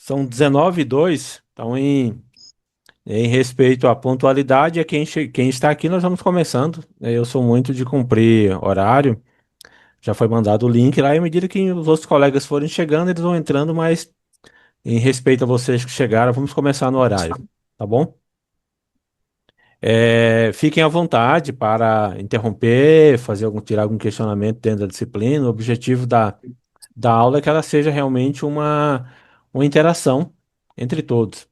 São 19:02, então em respeito à pontualidade, quem está aqui, nós vamos começando. Eu sou muito de cumprir horário, já foi mandado o link lá, e à medida que os outros colegas forem chegando, eles vão entrando, mas em respeito a vocês que chegaram, vamos começar no horário, tá bom? Fiquem à vontade para interromper, tirar algum questionamento dentro da disciplina. O objetivo da aula é que ela seja realmente uma interação entre todos.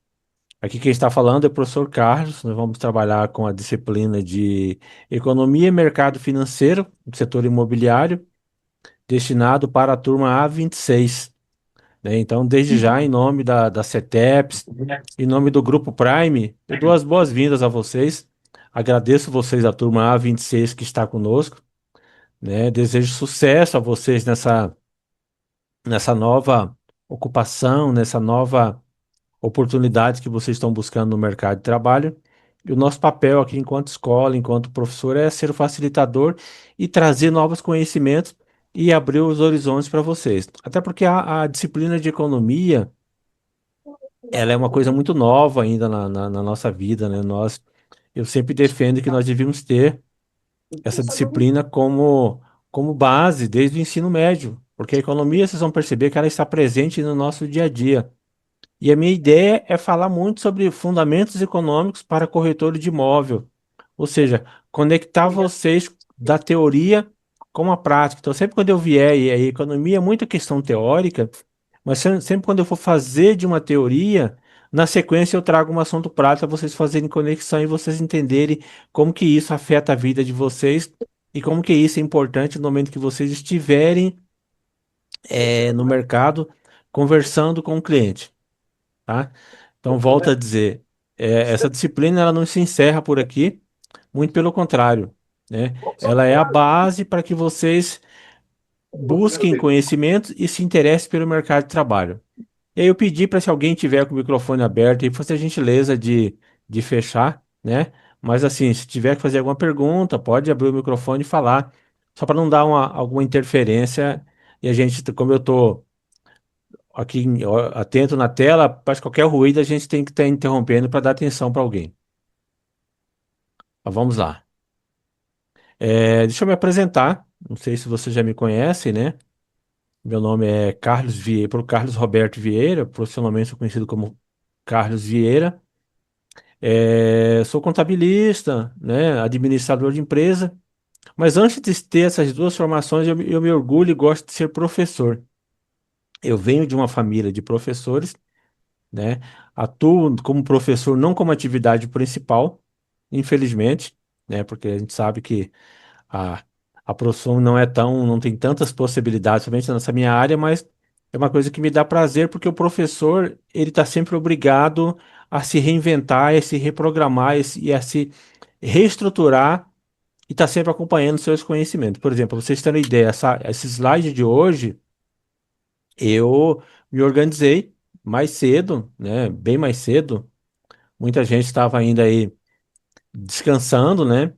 Aqui quem está falando é o professor Carlos. Nós vamos trabalhar com a disciplina de Economia e Mercado Financeiro do setor imobiliário, destinado para a turma A26, né? Então, desde já, em nome da CETEPS, em nome do Grupo Prime, eu dou as boas-vindas a vocês. Agradeço vocês, a turma A26 que está conosco, né? Desejo sucesso a vocês nessa nova ocupação, nessa nova oportunidades que vocês estão buscando no mercado de trabalho. E o nosso papel aqui, enquanto escola, enquanto professor, é ser o facilitador e trazer novos conhecimentos e abrir os horizontes para vocês. Até porque a disciplina de economia, ela é uma coisa muito nova ainda na nossa vida, né? Eu sempre defendo que nós devíamos ter essa disciplina como base desde o ensino médio, porque a economia, vocês vão perceber que ela está presente no nosso dia a dia. E a minha ideia é falar muito sobre fundamentos econômicos para corretor de imóvel, ou seja, conectar vocês da teoria com a prática. Então, sempre quando eu vier, e a economia é muita questão teórica, mas sempre quando eu for fazer de uma teoria, na sequência eu trago um assunto prático para vocês fazerem conexão e vocês entenderem como que isso afeta a vida de vocês e como que isso é importante no momento que vocês estiverem no mercado conversando com o cliente, tá? Então, volto a dizer, essa disciplina ela não se encerra por aqui, muito pelo contrário, né? Ela é a base para que vocês busquem conhecimentos e se interessem pelo mercado de trabalho. E aí eu pedi para se alguém tiver com o microfone aberto e fazer a gentileza de fechar, né? Mas assim, se tiver que fazer alguma pergunta, pode abrir o microfone e falar, só para não dar alguma interferência. E a gente, como eu estou aqui atento na tela, para qualquer ruído a gente tem que estar interrompendo para dar atenção para alguém. Mas vamos lá. Deixa eu me apresentar. Não sei se você já me conhece, né? Meu nome é Carlos Vieira, por Carlos Roberto Vieira, profissionalmente sou conhecido como Carlos Vieira. Sou contabilista, né? Administrador de empresa. Mas antes de ter essas duas formações, eu me orgulho e gosto de ser professor. Eu venho de uma família de professores, né? Atuo como professor, não como atividade principal, infelizmente, né? Porque a gente sabe que a, a profissão não tem tantas possibilidades, somente nessa minha área, mas é uma coisa que me dá prazer, porque o professor, ele está sempre obrigado a se reinventar, a se reprogramar e a se reestruturar e está sempre acompanhando seus conhecimentos. Por exemplo, pra vocês terem uma ideia, esse slide de hoje, eu me organizei mais cedo, né? Bem mais cedo. Muita gente estava ainda aí descansando, né?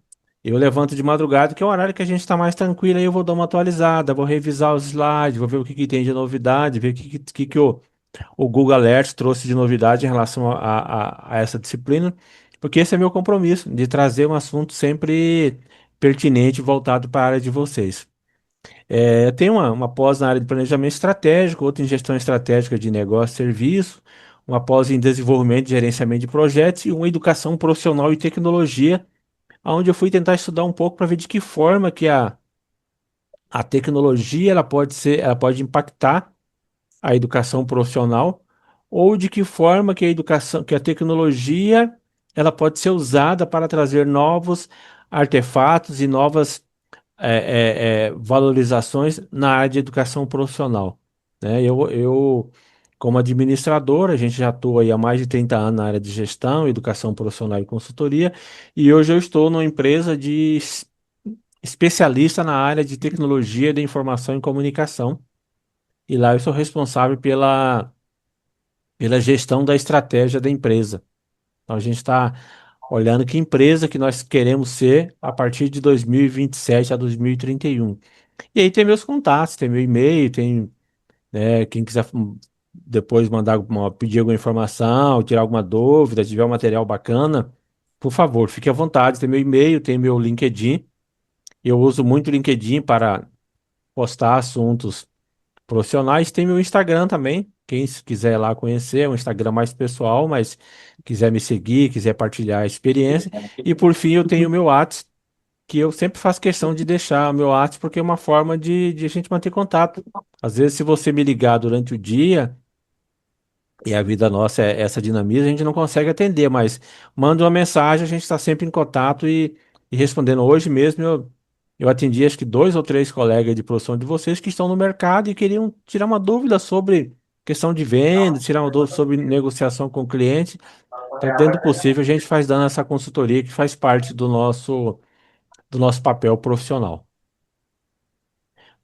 Eu levanto de madrugada, que é o horário que a gente está mais tranquilo, aí eu vou dar uma atualizada, vou revisar os slides, vou ver o que tem de novidade, ver o que o Google Alerts trouxe de novidade em relação a essa disciplina, porque esse é meu compromisso, de trazer um assunto sempre pertinente, voltado para a área de vocês. Eu tenho uma pós na área de planejamento estratégico, outra em gestão estratégica de negócio e serviço, uma pós em desenvolvimento e gerenciamento de projetos e uma educação profissional e tecnologia, onde eu fui tentar estudar um pouco para ver de que forma que a tecnologia ela pode impactar a educação profissional ou de que forma que a tecnologia ela pode ser usada para trazer novos artefatos e novas valorizações na área de educação profissional, né? Como administrador, a gente já atua aí há mais de 30 anos na área de gestão, educação profissional e consultoria, e hoje eu estou numa empresa especialista na área de tecnologia de informação e comunicação, e lá eu sou responsável pela gestão da estratégia da empresa. Então a gente está olhando que empresa que nós queremos ser a partir de 2027 a 2031. E aí tem meus contatos, tem meu e-mail, tem, né, quem quiser depois pedir alguma informação, tirar alguma dúvida, tiver um material bacana, por favor, fique à vontade. Tem meu e-mail, tem meu LinkedIn. Eu uso muito o LinkedIn para postar assuntos profissionais. Tem meu Instagram também. Quem quiser ir lá conhecer, é um Instagram mais pessoal, mas quiser me seguir, quiser partilhar a experiência. E por fim, eu tenho o meu WhatsApp, que eu sempre faço questão de deixar o meu WhatsApp, porque é uma forma de a gente manter contato. Às vezes, se você me ligar durante o dia, e a vida nossa é essa dinamismo, a gente não consegue atender, mas manda uma mensagem, a gente está sempre em contato e respondendo. Hoje mesmo eu atendi acho que dois ou três colegas de profissão de vocês que estão no mercado e queriam tirar uma dúvida sobre questão de venda, tirar uma dúvida sobre negociação com o cliente. Então, dentro do possível, a gente faz dando essa consultoria que faz parte do nosso papel profissional.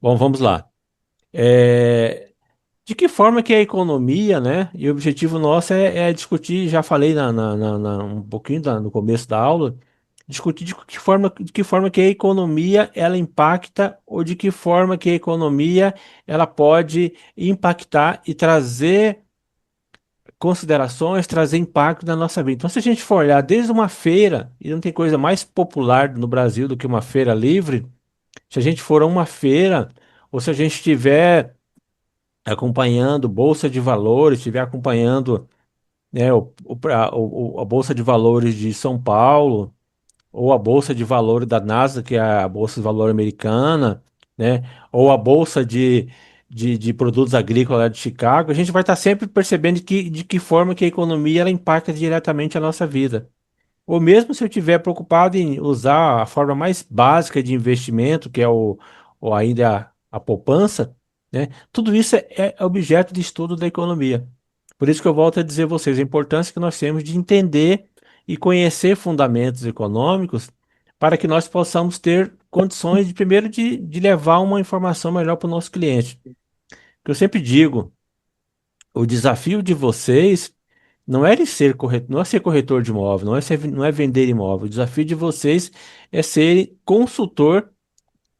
Bom, vamos lá. É, De que forma que a economia, né? E o objetivo nosso é discutir, já falei um pouquinho no começo da aula, discutir de que forma que a economia ela impacta ou de que forma que a economia ela pode impactar e trazer considerações, trazer impacto na nossa vida. Então, se a gente for olhar desde uma feira, e não tem coisa mais popular no Brasil do que uma feira livre, se a gente for a uma feira, ou se a gente estiver acompanhando Bolsa de Valores, estiver acompanhando, né, a Bolsa de Valores de São Paulo, ou a Bolsa de Valores da Nasdaq, que é a Bolsa de Valor americana, né, ou a Bolsa de Produtos Agrícolas de Chicago, a gente vai estar sempre percebendo de que forma que a economia ela impacta diretamente a nossa vida. Ou mesmo se eu estiver preocupado em usar a forma mais básica de investimento, que é ou ainda a poupança, né? Tudo isso é objeto de estudo da economia. Por isso que eu volto a dizer a vocês a importância que nós temos de entender e conhecer fundamentos econômicos para que nós possamos ter condições de, primeiro, de levar uma informação melhor para o nosso cliente. Que eu sempre digo, o desafio de vocês não é ser corretor, não é ser corretor de imóvel, não é vender imóvel. O desafio de vocês é ser consultor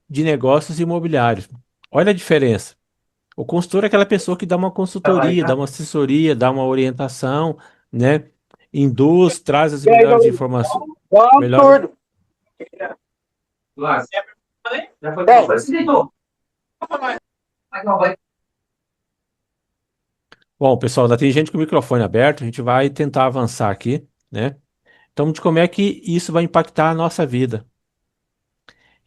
de negócios imobiliários. Olha a diferença. O consultor é aquela pessoa que dá uma consultoria, dá uma assessoria, dá uma orientação, né? Induz, traz as E aí, melhores galera? informações, Vamos, melhores. tudo. É, Bom, pessoal, ainda tem gente com o microfone aberto, a gente vai tentar avançar aqui, né? Então, de como é que isso vai impactar a nossa vida.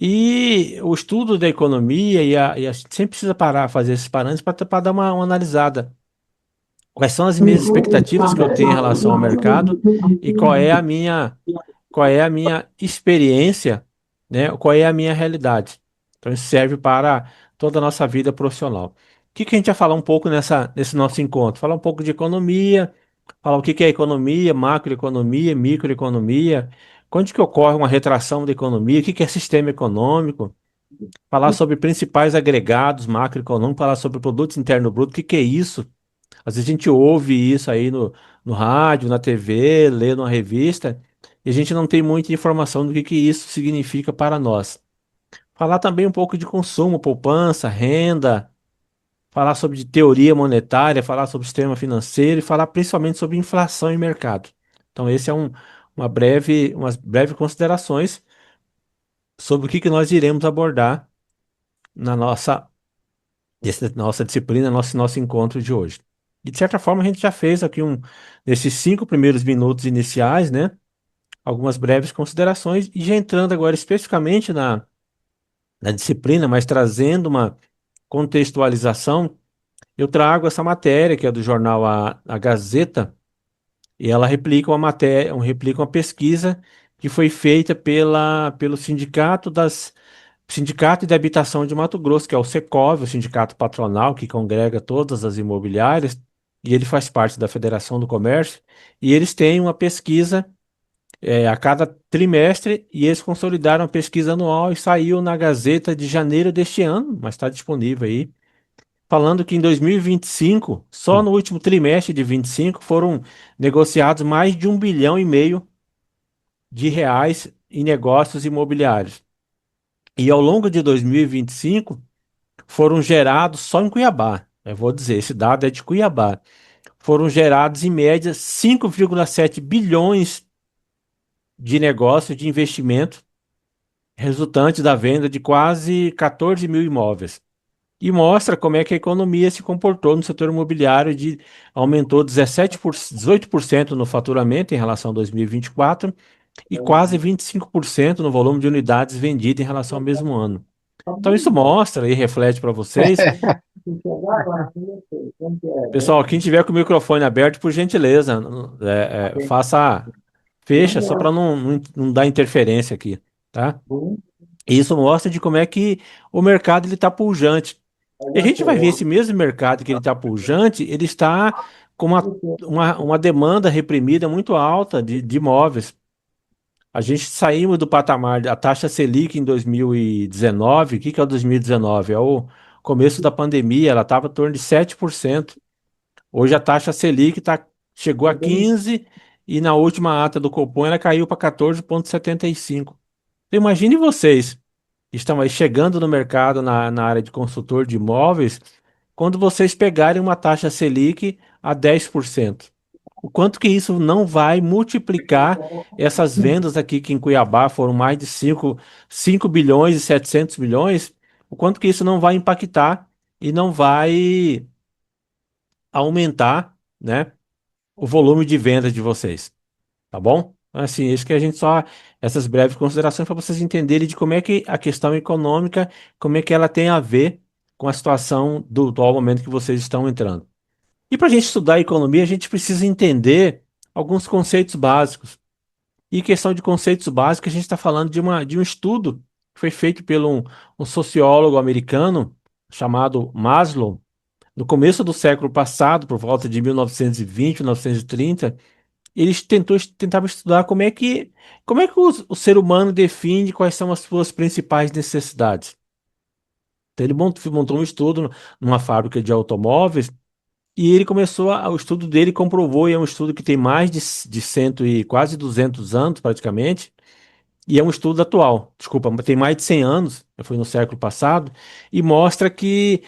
E o estudo da economia e a gente sempre precisa parar, fazer esses parâmetros para dar uma analisada. Quais são as minhas expectativas que eu tenho em relação ao mercado e qual é a minha experiência, né? Qual é a minha realidade. Então, isso serve para toda a nossa vida profissional. O que que a gente vai falar um pouco nesse nosso encontro? Falar um pouco de economia, falar o que que é economia, macroeconomia, microeconomia, quando que ocorre uma retração da economia, o que que é sistema econômico, falar sobre principais agregados macroeconômicos, falar sobre o produto interno bruto, o que que é isso? Às vezes a gente ouve isso aí no rádio, na TV, lê numa revista, e a gente não tem muita informação do que isso significa para nós. Falar também um pouco de consumo, poupança, renda, falar sobre teoria monetária, falar sobre sistema financeiro e falar principalmente sobre inflação e mercado. Então, esse é umas breves considerações sobre o que nós iremos abordar na nossa disciplina, nosso encontro de hoje. E, de certa forma, a gente já fez aqui nesses 5 primeiros minutos iniciais, né? Algumas breves considerações, e já entrando agora especificamente na disciplina, mas trazendo uma contextualização, eu trago essa matéria, que é do jornal a Gazeta, e ela replica uma matéria, replica uma pesquisa que foi feita pelo Sindicato de Habitação de Mato Grosso, que é o Secov, o sindicato patronal que congrega todas as imobiliárias, e ele faz parte da Federação do Comércio, e eles têm uma pesquisa a cada trimestre, e eles consolidaram a pesquisa anual e saiu na Gazeta de janeiro deste ano, mas está disponível aí, falando que em 2025, só no último trimestre de 25, foram negociados mais de 1,5 bilhão de reais em negócios imobiliários. E ao longo de 2025, foram gerados só em Cuiabá. Eu vou dizer, esse dado é de Cuiabá. Foram gerados, em média, 5,7 bilhões de negócios de investimento, resultante da venda de quase 14 mil imóveis. E mostra como é que a economia se comportou no setor imobiliário, aumentou 18% no faturamento em relação a 2024 e quase 25% no volume de unidades vendidas em relação ao mesmo ano. Então isso mostra e reflete para vocês. Pessoal, quem tiver com o microfone aberto, por gentileza, fecha só para não dar interferência aqui, tá? E isso mostra de como é que o mercado ele está pujante. E a gente vai ver esse mesmo mercado que ele está pujante, ele está com uma demanda reprimida muito alta de imóveis. A gente saímos do patamar da taxa Selic em 2019. O que que é o 2019? É o começo da pandemia, ela estava em torno de 7%. Hoje a taxa Selic chegou a 15% e na última ata do Copom ela caiu para 14,75%. Então, imagine vocês que estão aí chegando no mercado na área de consultor de imóveis, quando vocês pegarem uma taxa Selic a 10%. O quanto que isso não vai multiplicar essas vendas aqui que em Cuiabá foram mais de 5 bilhões e 700 milhões, o quanto que isso não vai impactar e não vai aumentar, né, o volume de vendas de vocês, tá bom? Assim, isso que a gente só, essas breves considerações para vocês entenderem de como é que a questão econômica, como é que ela tem a ver com a situação do atual momento que vocês estão entrando. E para a gente estudar a economia, a gente precisa entender alguns conceitos básicos. E questão de conceitos básicos, a gente está falando de um estudo que foi feito por um sociólogo americano chamado Maslow, no começo do século passado, por volta de 1920, 1930. Eles tentavam estudar como é que o ser humano define quais são as suas principais necessidades. Então, ele montou um estudo numa fábrica de automóveis. E ele o estudo dele comprovou, e é um estudo que tem mais de cento e quase 200 anos praticamente, e é um estudo atual, desculpa, tem mais de 100 anos, foi no século passado, e mostra que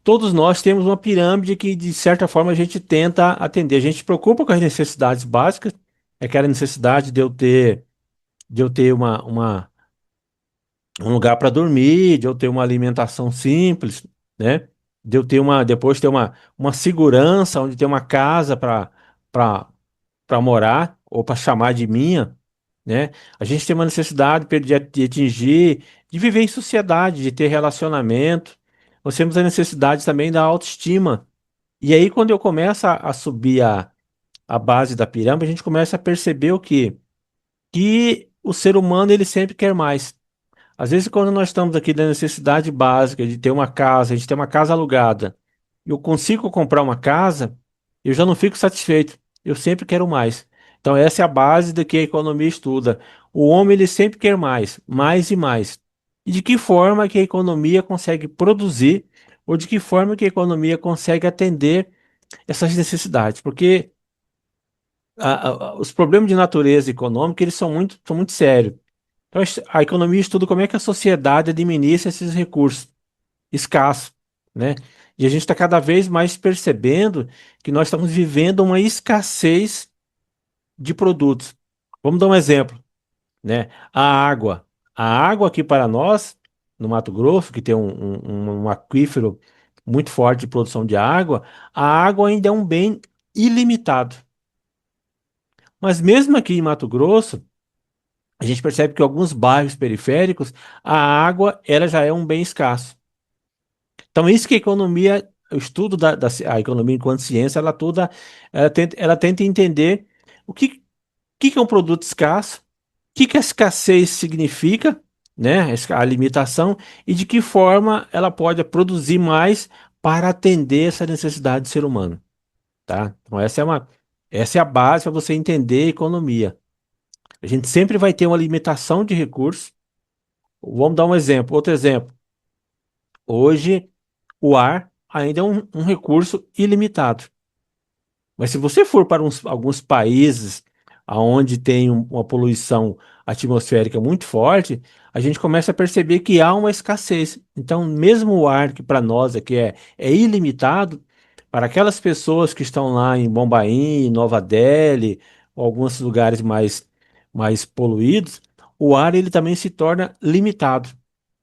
todos nós temos uma pirâmide que, de certa forma, a gente tenta atender. A gente se preocupa com as necessidades básicas, é aquela necessidade de eu ter um lugar para dormir, de eu ter uma alimentação simples, né? Depois ter uma segurança, onde ter uma casa para para morar ou para chamar de minha, né? A gente tem uma necessidade de atingir, de viver em sociedade, de ter relacionamento. Nós temos a necessidade também da autoestima. E aí, quando eu começo a subir a base da pirâmide, a gente começa a perceber o quê? Que o ser humano ele sempre quer mais. Às vezes, quando nós estamos aqui na necessidade básica de ter uma casa, de ter uma casa alugada, eu consigo comprar uma casa, eu já não fico satisfeito. Eu sempre quero mais. Então, essa é a base do que a economia estuda. O homem ele sempre quer mais e mais. E de que forma que a economia consegue produzir, ou de que forma que a economia consegue atender essas necessidades? Porque os problemas de natureza econômica eles são muito sérios. Então, a economia estuda como é que a sociedade administra esses recursos escassos, né? E a gente está cada vez mais percebendo que nós estamos vivendo uma escassez de produtos. Vamos dar um exemplo, né? A água. A água aqui para nós, no Mato Grosso, que tem um aquífero muito forte de produção de água, a água ainda é um bem ilimitado. Mas mesmo aqui em Mato Grosso, a gente percebe que em alguns bairros periféricos, a água ela já é um bem escasso. Então, isso que a economia, o estudo a economia enquanto ciência, ela tenta entender o que é um produto escasso, o que a escassez significa, né, a limitação, e de que forma ela pode produzir mais para atender essa necessidade do ser humano, tá? Então, essa é a base para você entender a economia. A gente sempre vai ter uma limitação de recursos. Vamos dar um exemplo, outro exemplo. Hoje, o ar ainda é um recurso ilimitado. Mas se você for para alguns países onde tem uma poluição atmosférica muito forte, a gente começa a perceber que há uma escassez. Então, mesmo o ar que para nós aqui é ilimitado, para aquelas pessoas que estão lá em Bombaim, Nova Delhi, ou alguns lugares mais poluídos, o ar ele também se torna limitado.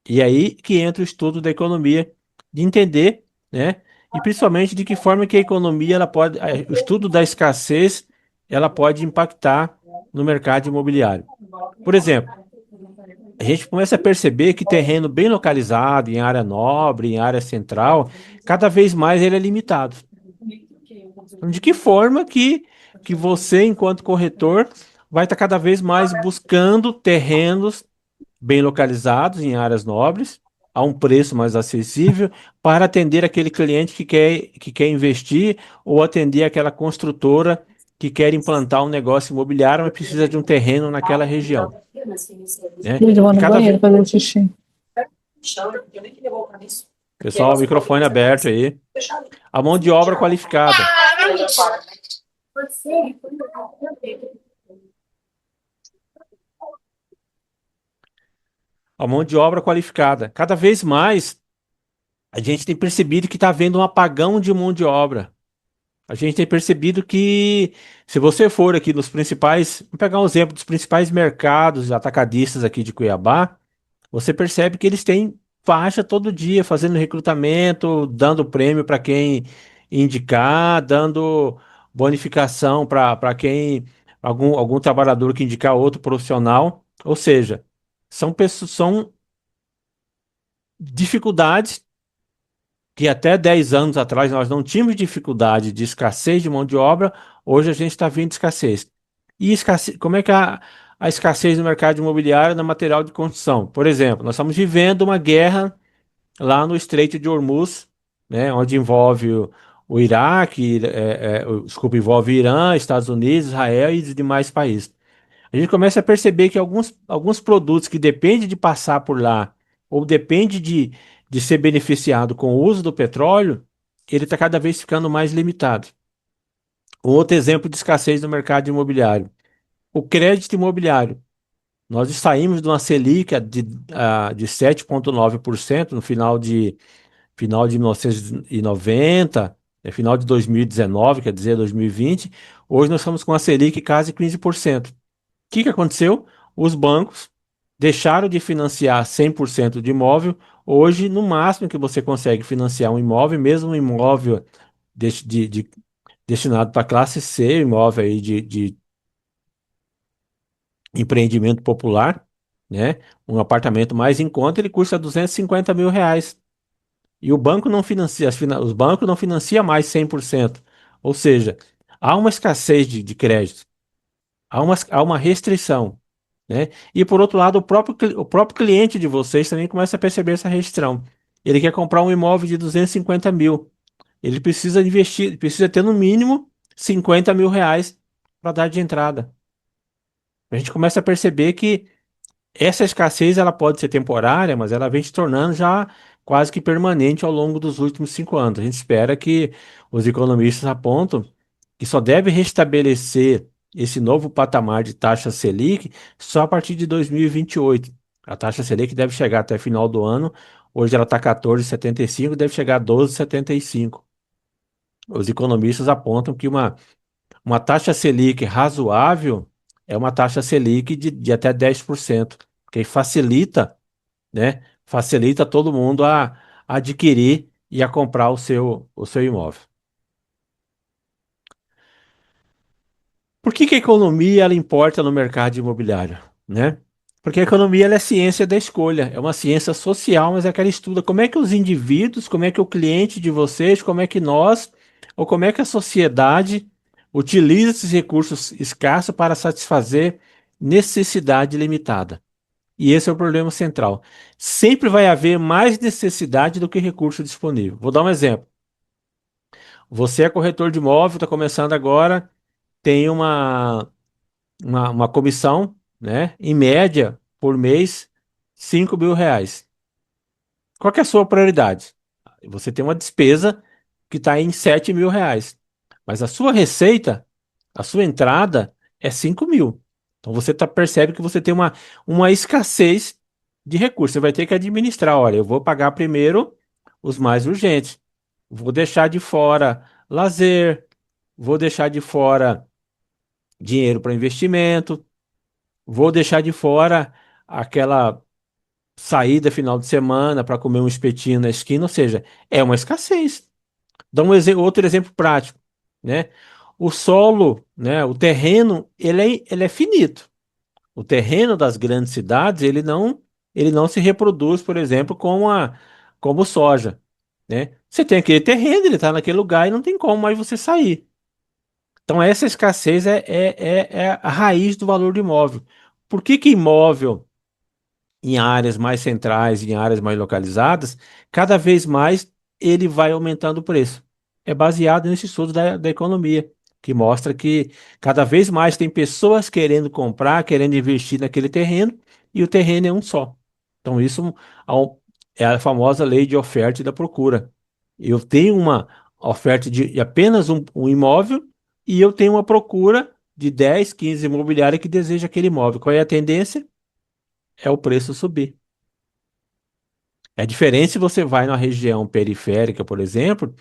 E aí que entra o estudo da economia, de entender, né? E principalmente de que forma que a economia ela pode, o estudo da escassez, ela pode impactar no mercado imobiliário. Por exemplo, a gente começa a perceber que terreno bem localizado, em área nobre, em área central, cada vez mais ele é limitado. Então, de que forma que você, enquanto corretor, vai estar cada vez mais buscando terrenos bem localizados em áreas nobres, a um preço mais acessível, para atender aquele cliente que quer investir ou atender aquela construtora que quer implantar um negócio imobiliário, mas precisa de um terreno naquela região, né? Ele vou E no cada banheiro vez... fazer xixi. Pessoal, o microfone aberto aí. A mão de obra qualificada. A mão de obra qualificada. Cada vez mais a gente tem percebido que está havendo um apagão de mão de obra. A gente tem percebido que, se você for aqui nos principais, vamos pegar um exemplo dos principais mercados atacadistas aqui de Cuiabá, você percebe que eles têm faixa todo dia, fazendo recrutamento, dando prêmio para quem indicar, dando bonificação para quem, algum trabalhador que indicar outro profissional. Ou seja, são pessoas, são dificuldades que até 10 anos atrás nós não tínhamos dificuldade de escassez de mão de obra, hoje a gente está vendo escassez. E como é que a escassez no mercado imobiliário no material de construção? Por exemplo, nós estamos vivendo uma guerra lá no Estreito de Hormuz, né, onde envolve o Iraque, desculpa, envolve Irã, Estados Unidos, Israel e os demais países. A gente começa a perceber que alguns produtos que dependem de passar por lá, ou depende de ser beneficiado com o uso do petróleo, ele está cada vez ficando mais limitado. Um outro exemplo de escassez no mercado imobiliário. O crédito imobiliário. Nós saímos de uma Selic de 7,9% no final de 1990, final de 2019, quer dizer, 2020. Hoje nós estamos com a Selic quase 15%. O que aconteceu? Os bancos deixaram de financiar 100% de imóvel. Hoje, no máximo que você consegue financiar um imóvel, mesmo um imóvel destinado para classe C, imóvel aí de empreendimento popular, né? Um apartamento mais em conta, ele custa R$ 250.000. E o banco não financia, os bancos não financiam mais 100%. Ou seja, há uma escassez de crédito, há uma restrição, né? E por outro lado, o próprio cliente de vocês também começa a perceber essa restrição. Ele quer comprar um imóvel de 250 mil. Ele precisa investir, precisa ter no mínimo R$ 50.000 para dar de entrada. A gente começa a perceber que essa escassez ela pode ser temporária, mas ela vem se tornando já quase que permanente ao longo dos últimos 5 anos. A gente espera que os economistas apontam que só deve restabelecer esse novo patamar de taxa Selic só a partir de 2028. A taxa Selic deve chegar até final do ano. Hoje ela está 14,75, deve chegar a 12,75. Os economistas apontam que uma taxa Selic razoável é uma taxa Selic de até 10%, que facilita, né? Facilita todo mundo a adquirir e a comprar o seu imóvel. Por que que a economia ela importa no mercado imobiliário, né? Porque a economia ela é ciência da escolha, é uma ciência social, mas é que ela estuda como é que os indivíduos, como é que o cliente de vocês, como é que nós, ou como é que a sociedade utiliza esses recursos escassos para satisfazer necessidade limitada. E esse é o problema central. Sempre vai haver mais necessidade do que recurso disponível. Vou dar um exemplo. Você é corretor de imóvel, está começando agora, tem uma comissão, né, em média, por mês, R$ 5.000. Qual que é a sua prioridade? Você tem uma despesa que está em R$ 7.000, mas a sua receita, a sua entrada é 5.000. Então você percebe que você tem uma escassez de recursos. Você vai ter que administrar. Olha, eu vou pagar primeiro os mais urgentes. Vou deixar de fora lazer, vou deixar de fora dinheiro para investimento, vou deixar de fora aquela saída final de semana para comer um espetinho na esquina, ou seja, é uma escassez. Dá outro exemplo prático, né? O solo, né, o terreno, ele é finito. O terreno das grandes cidades, ele não se reproduz, por exemplo, como soja, né? Você tem aquele terreno, ele está naquele lugar e não tem como mais você sair. Então, essa escassez é a raiz do valor do imóvel. Por que que imóvel em áreas mais centrais, em áreas mais localizadas, cada vez mais ele vai aumentando o preço? É baseado nesse estudo da economia, que mostra que cada vez mais tem pessoas querendo comprar, querendo investir naquele terreno, e o terreno é um só. Então, isso é a famosa lei de oferta e da procura. Eu tenho uma oferta de apenas um imóvel e eu tenho uma procura de 10, 15 imobiliárias que desejam aquele imóvel. Qual é a tendência? É o preço subir. É diferente se você vai numa região periférica, por exemplo,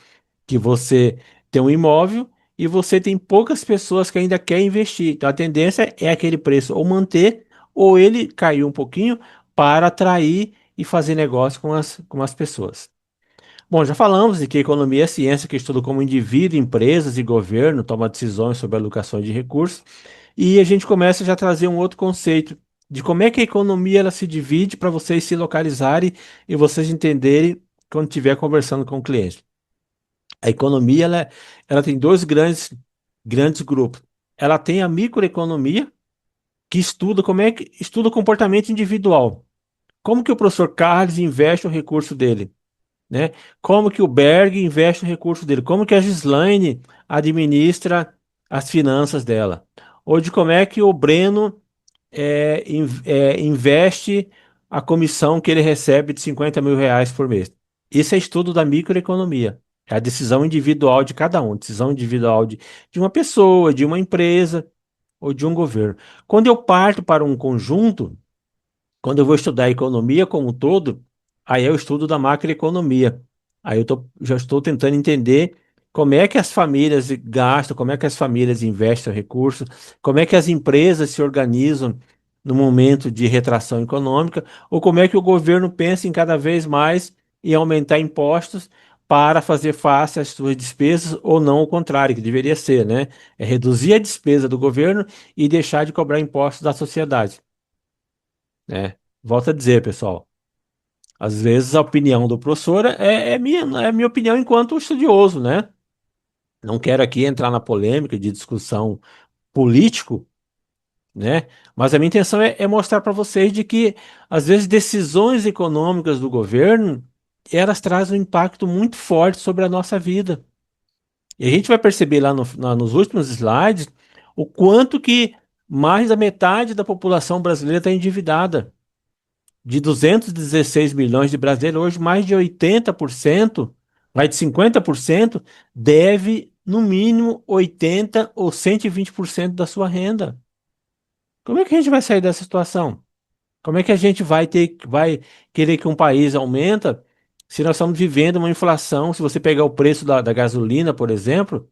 que você tem um imóvel e você tem poucas pessoas que ainda querem investir. Então a tendência é aquele preço ou manter ou ele cair um pouquinho para atrair e fazer negócio com as pessoas. Bom, já falamos de que economia é ciência que estuda como indivíduo, empresas e governo tomam decisões sobre a alocação de recursos. E a gente começa já a trazer um outro conceito de como é que a economia ela se divide para vocês se localizarem e vocês entenderem quando estiver conversando com o cliente. A economia ela tem dois grandes grupos. Ela tem a microeconomia, que estuda como é que estuda o comportamento individual. Como que o professor Carlos investe o recurso dele, né? Como que o Berg investe o recurso dele? Como que a Gislaine administra as finanças dela? Ou de como é que o Breno investe a comissão que ele recebe de R$ 50.000 por mês. Isso é estudo da microeconomia. É a decisão individual de cada um, decisão individual de uma pessoa, de uma empresa ou de um governo. Quando eu parto para um conjunto, quando eu vou estudar a economia como um todo, aí é o estudo da macroeconomia. Aí já estou tentando entender como é que as famílias gastam, como é que as famílias investem recursos, como é que as empresas se organizam no momento de retração econômica, ou como é que o governo pensa em cada vez mais em aumentar impostos para fazer face às suas despesas, ou não o contrário, que deveria ser, né? É reduzir a despesa do governo e deixar de cobrar impostos da sociedade, né? Volto a dizer, pessoal, às vezes a opinião do professor é minha opinião enquanto estudioso, né? Não quero aqui entrar na polêmica de discussão político, né? Mas a minha intenção é mostrar para vocês de que, às vezes, decisões econômicas do governo, elas trazem um impacto muito forte sobre a nossa vida. E a gente vai perceber lá nos últimos slides o quanto que mais da metade da população brasileira está endividada. De 216 milhões de brasileiros, hoje mais de 80%, mais de 50% deve, no mínimo, 80 ou 120% da sua renda. Como é que a gente vai sair dessa situação? Como é que a gente vai querer que um país aumenta se nós estamos vivendo uma inflação? Se você pegar o preço da gasolina, por exemplo,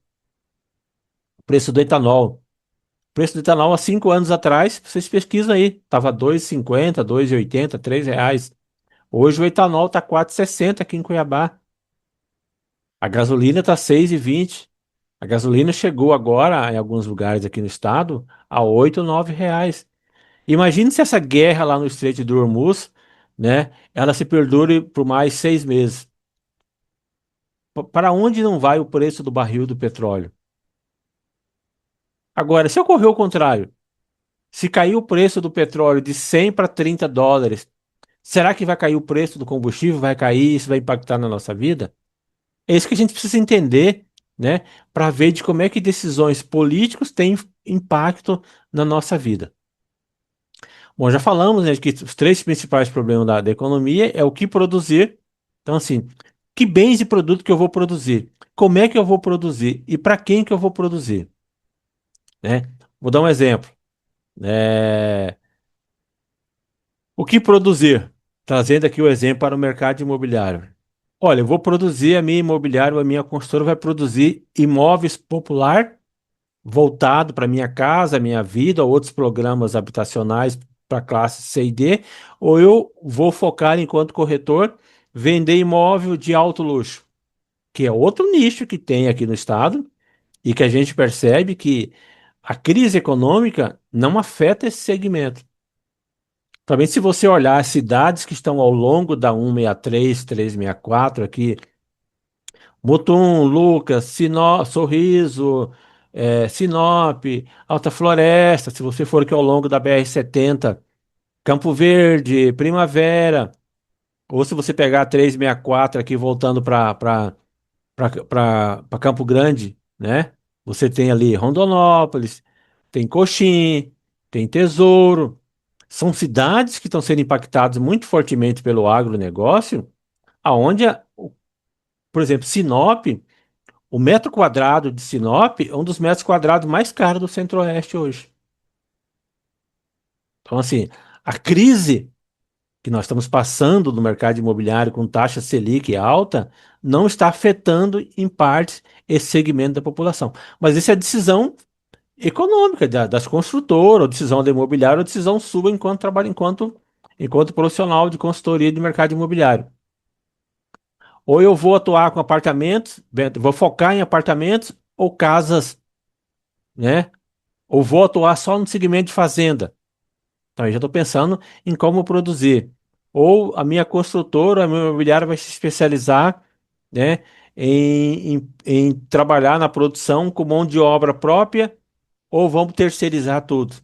o preço do etanol. O preço do etanol há 5 anos atrás, vocês pesquisam aí, estava 2,50, 2,80, R$ 3. Hoje o etanol está 4,60 aqui em Cuiabá. A gasolina está 6,20. A gasolina chegou agora, em alguns lugares aqui no estado, a 8, R$ 9. Imagine se essa guerra lá no Estreito de Hormuz, né, ela se perdure por mais 6 meses. Para onde não vai o preço do barril do petróleo? Agora, se ocorrer o contrário, se cair o preço do petróleo de 100 para US$ 30, será que vai cair o preço do combustível? Vai cair? Isso vai impactar na nossa vida? É isso que a gente precisa entender, né, para ver de como é que decisões políticas têm impacto na nossa vida. Bom, já falamos, né, de que os três principais problemas da economia é o que produzir. Então, assim, que bens e produtos que eu vou produzir? Como é que eu vou produzir? E para quem que eu vou produzir? Né? Vou dar um exemplo. É, O que produzir? Trazendo aqui o exemplo para o mercado imobiliário. Olha, eu vou produzir a minha imobiliária, a minha construtora vai produzir imóveis popular voltado para minha casa, minha vida, ou outros programas habitacionais para classe C e D, ou eu vou focar enquanto corretor vender imóvel de alto luxo, que é outro nicho que tem aqui no estado e que a gente percebe que a crise econômica não afeta esse segmento. Também se você olhar as cidades que estão ao longo da 163, 364 aqui, Mutum, Lucas, Sorriso, Sinop, Alta Floresta, se você for aqui ao longo da BR-70, Campo Verde, Primavera, ou se você pegar a 364 aqui voltando para Campo Grande, né? Você tem ali Rondonópolis, tem Coxim, tem Tesouro. São cidades que estão sendo impactadas muito fortemente pelo agronegócio, aonde, por exemplo, Sinop, o metro quadrado de Sinop é um dos metros quadrados mais caros do Centro-Oeste hoje. Então, assim, a crise que nós estamos passando no mercado imobiliário com taxa Selic alta não está afetando, em parte, esse segmento da população. Mas isso é decisão econômica das construtoras, ou decisão da imobiliária, ou decisão sua enquanto trabalho, enquanto profissional de consultoria de mercado imobiliário. Ou eu vou atuar com apartamentos, vou focar em apartamentos ou casas, né? Ou vou atuar só no segmento de fazenda. Então, eu já estou pensando em como produzir. Ou a minha construtora, a minha imobiliária vai se especializar, né, em trabalhar na produção com mão de obra própria, ou vamos terceirizar tudo.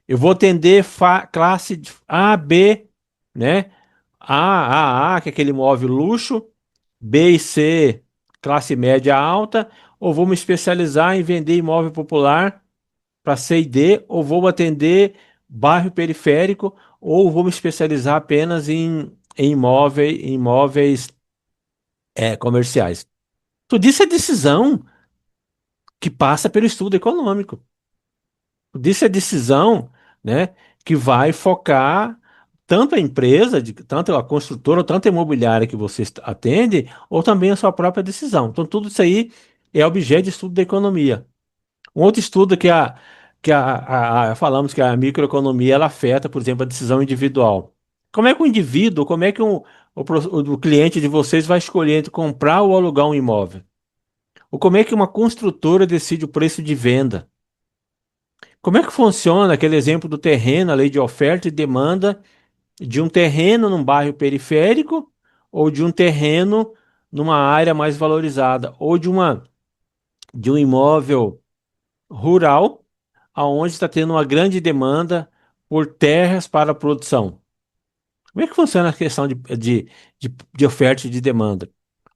Eu vou atender classe de A, B, né? A, que é aquele imóvel luxo, B e C, classe média alta, ou vou me especializar em vender imóvel popular para C e D, ou vou atender bairro periférico, ou vou me especializar apenas em imóveis comerciais. Tudo isso é decisão que passa pelo estudo econômico. Tudo isso é decisão, né, que vai focar tanto a empresa, tanto a construtora, tanto a imobiliária que você atende, ou também a sua própria decisão. Então, tudo isso aí é objeto de estudo da economia. Um outro estudo falamos que a microeconomia ela afeta, por exemplo, a decisão individual. Como é que o indivíduo, como é que o cliente de vocês vai escolher entre comprar ou alugar um imóvel? Ou como é que uma construtora decide o preço de venda? Como é que funciona aquele exemplo do terreno, a lei de oferta e demanda de um terreno num bairro periférico ou de um terreno numa área mais valorizada ou de um imóvel rural, aonde está tendo uma grande demanda por terras para a produção. Como é que funciona a questão de oferta e de demanda?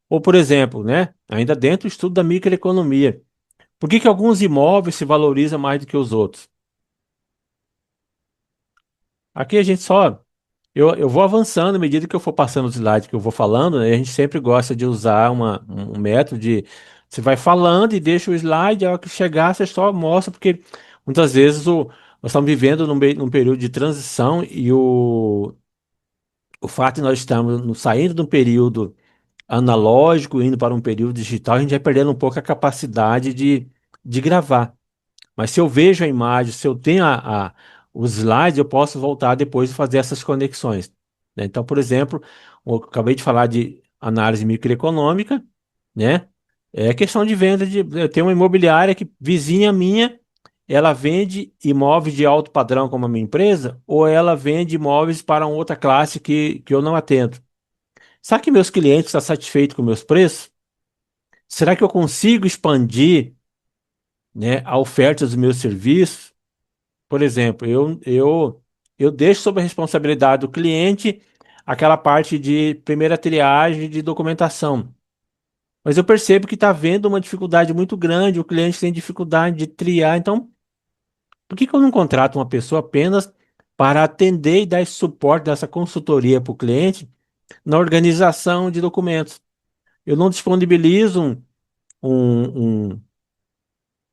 Ou, por exemplo, né, ainda dentro do estudo da microeconomia, por que que alguns imóveis se valorizam mais do que os outros? Aqui a gente só. Eu vou avançando à medida que eu for passando os slides que eu vou falando, né? A gente sempre gosta de usar um método de. Você vai falando e deixa o slide, a hora que chegar, você só mostra, porque muitas vezes nós estamos vivendo num período de transição e o fato de nós estamos saindo de um período analógico, indo para um período digital, a gente vai perdendo um pouco a capacidade de gravar. Mas se eu vejo a imagem, se eu tenho os slides, eu posso voltar depois e fazer essas conexões, né? Então, por exemplo, eu acabei de falar de análise microeconômica, né? É questão de venda de. Eu tenho uma imobiliária que vizinha minha, ela vende imóveis de alto padrão como a minha empresa, ou ela vende imóveis para uma outra classe que eu não atendo. Será que meus clientes estão satisfeitos com meus preços? Será que eu consigo expandir, né, a oferta dos meus serviços? Por exemplo, eu deixo sob a responsabilidade do cliente aquela parte de primeira triagem de documentação. Mas eu percebo que está havendo uma dificuldade muito grande, o cliente tem dificuldade de triar. Então, por que que eu não contrato uma pessoa apenas para atender e dar esse suporte dessa consultoria para o cliente na organização de documentos? Eu não disponibilizo um, um,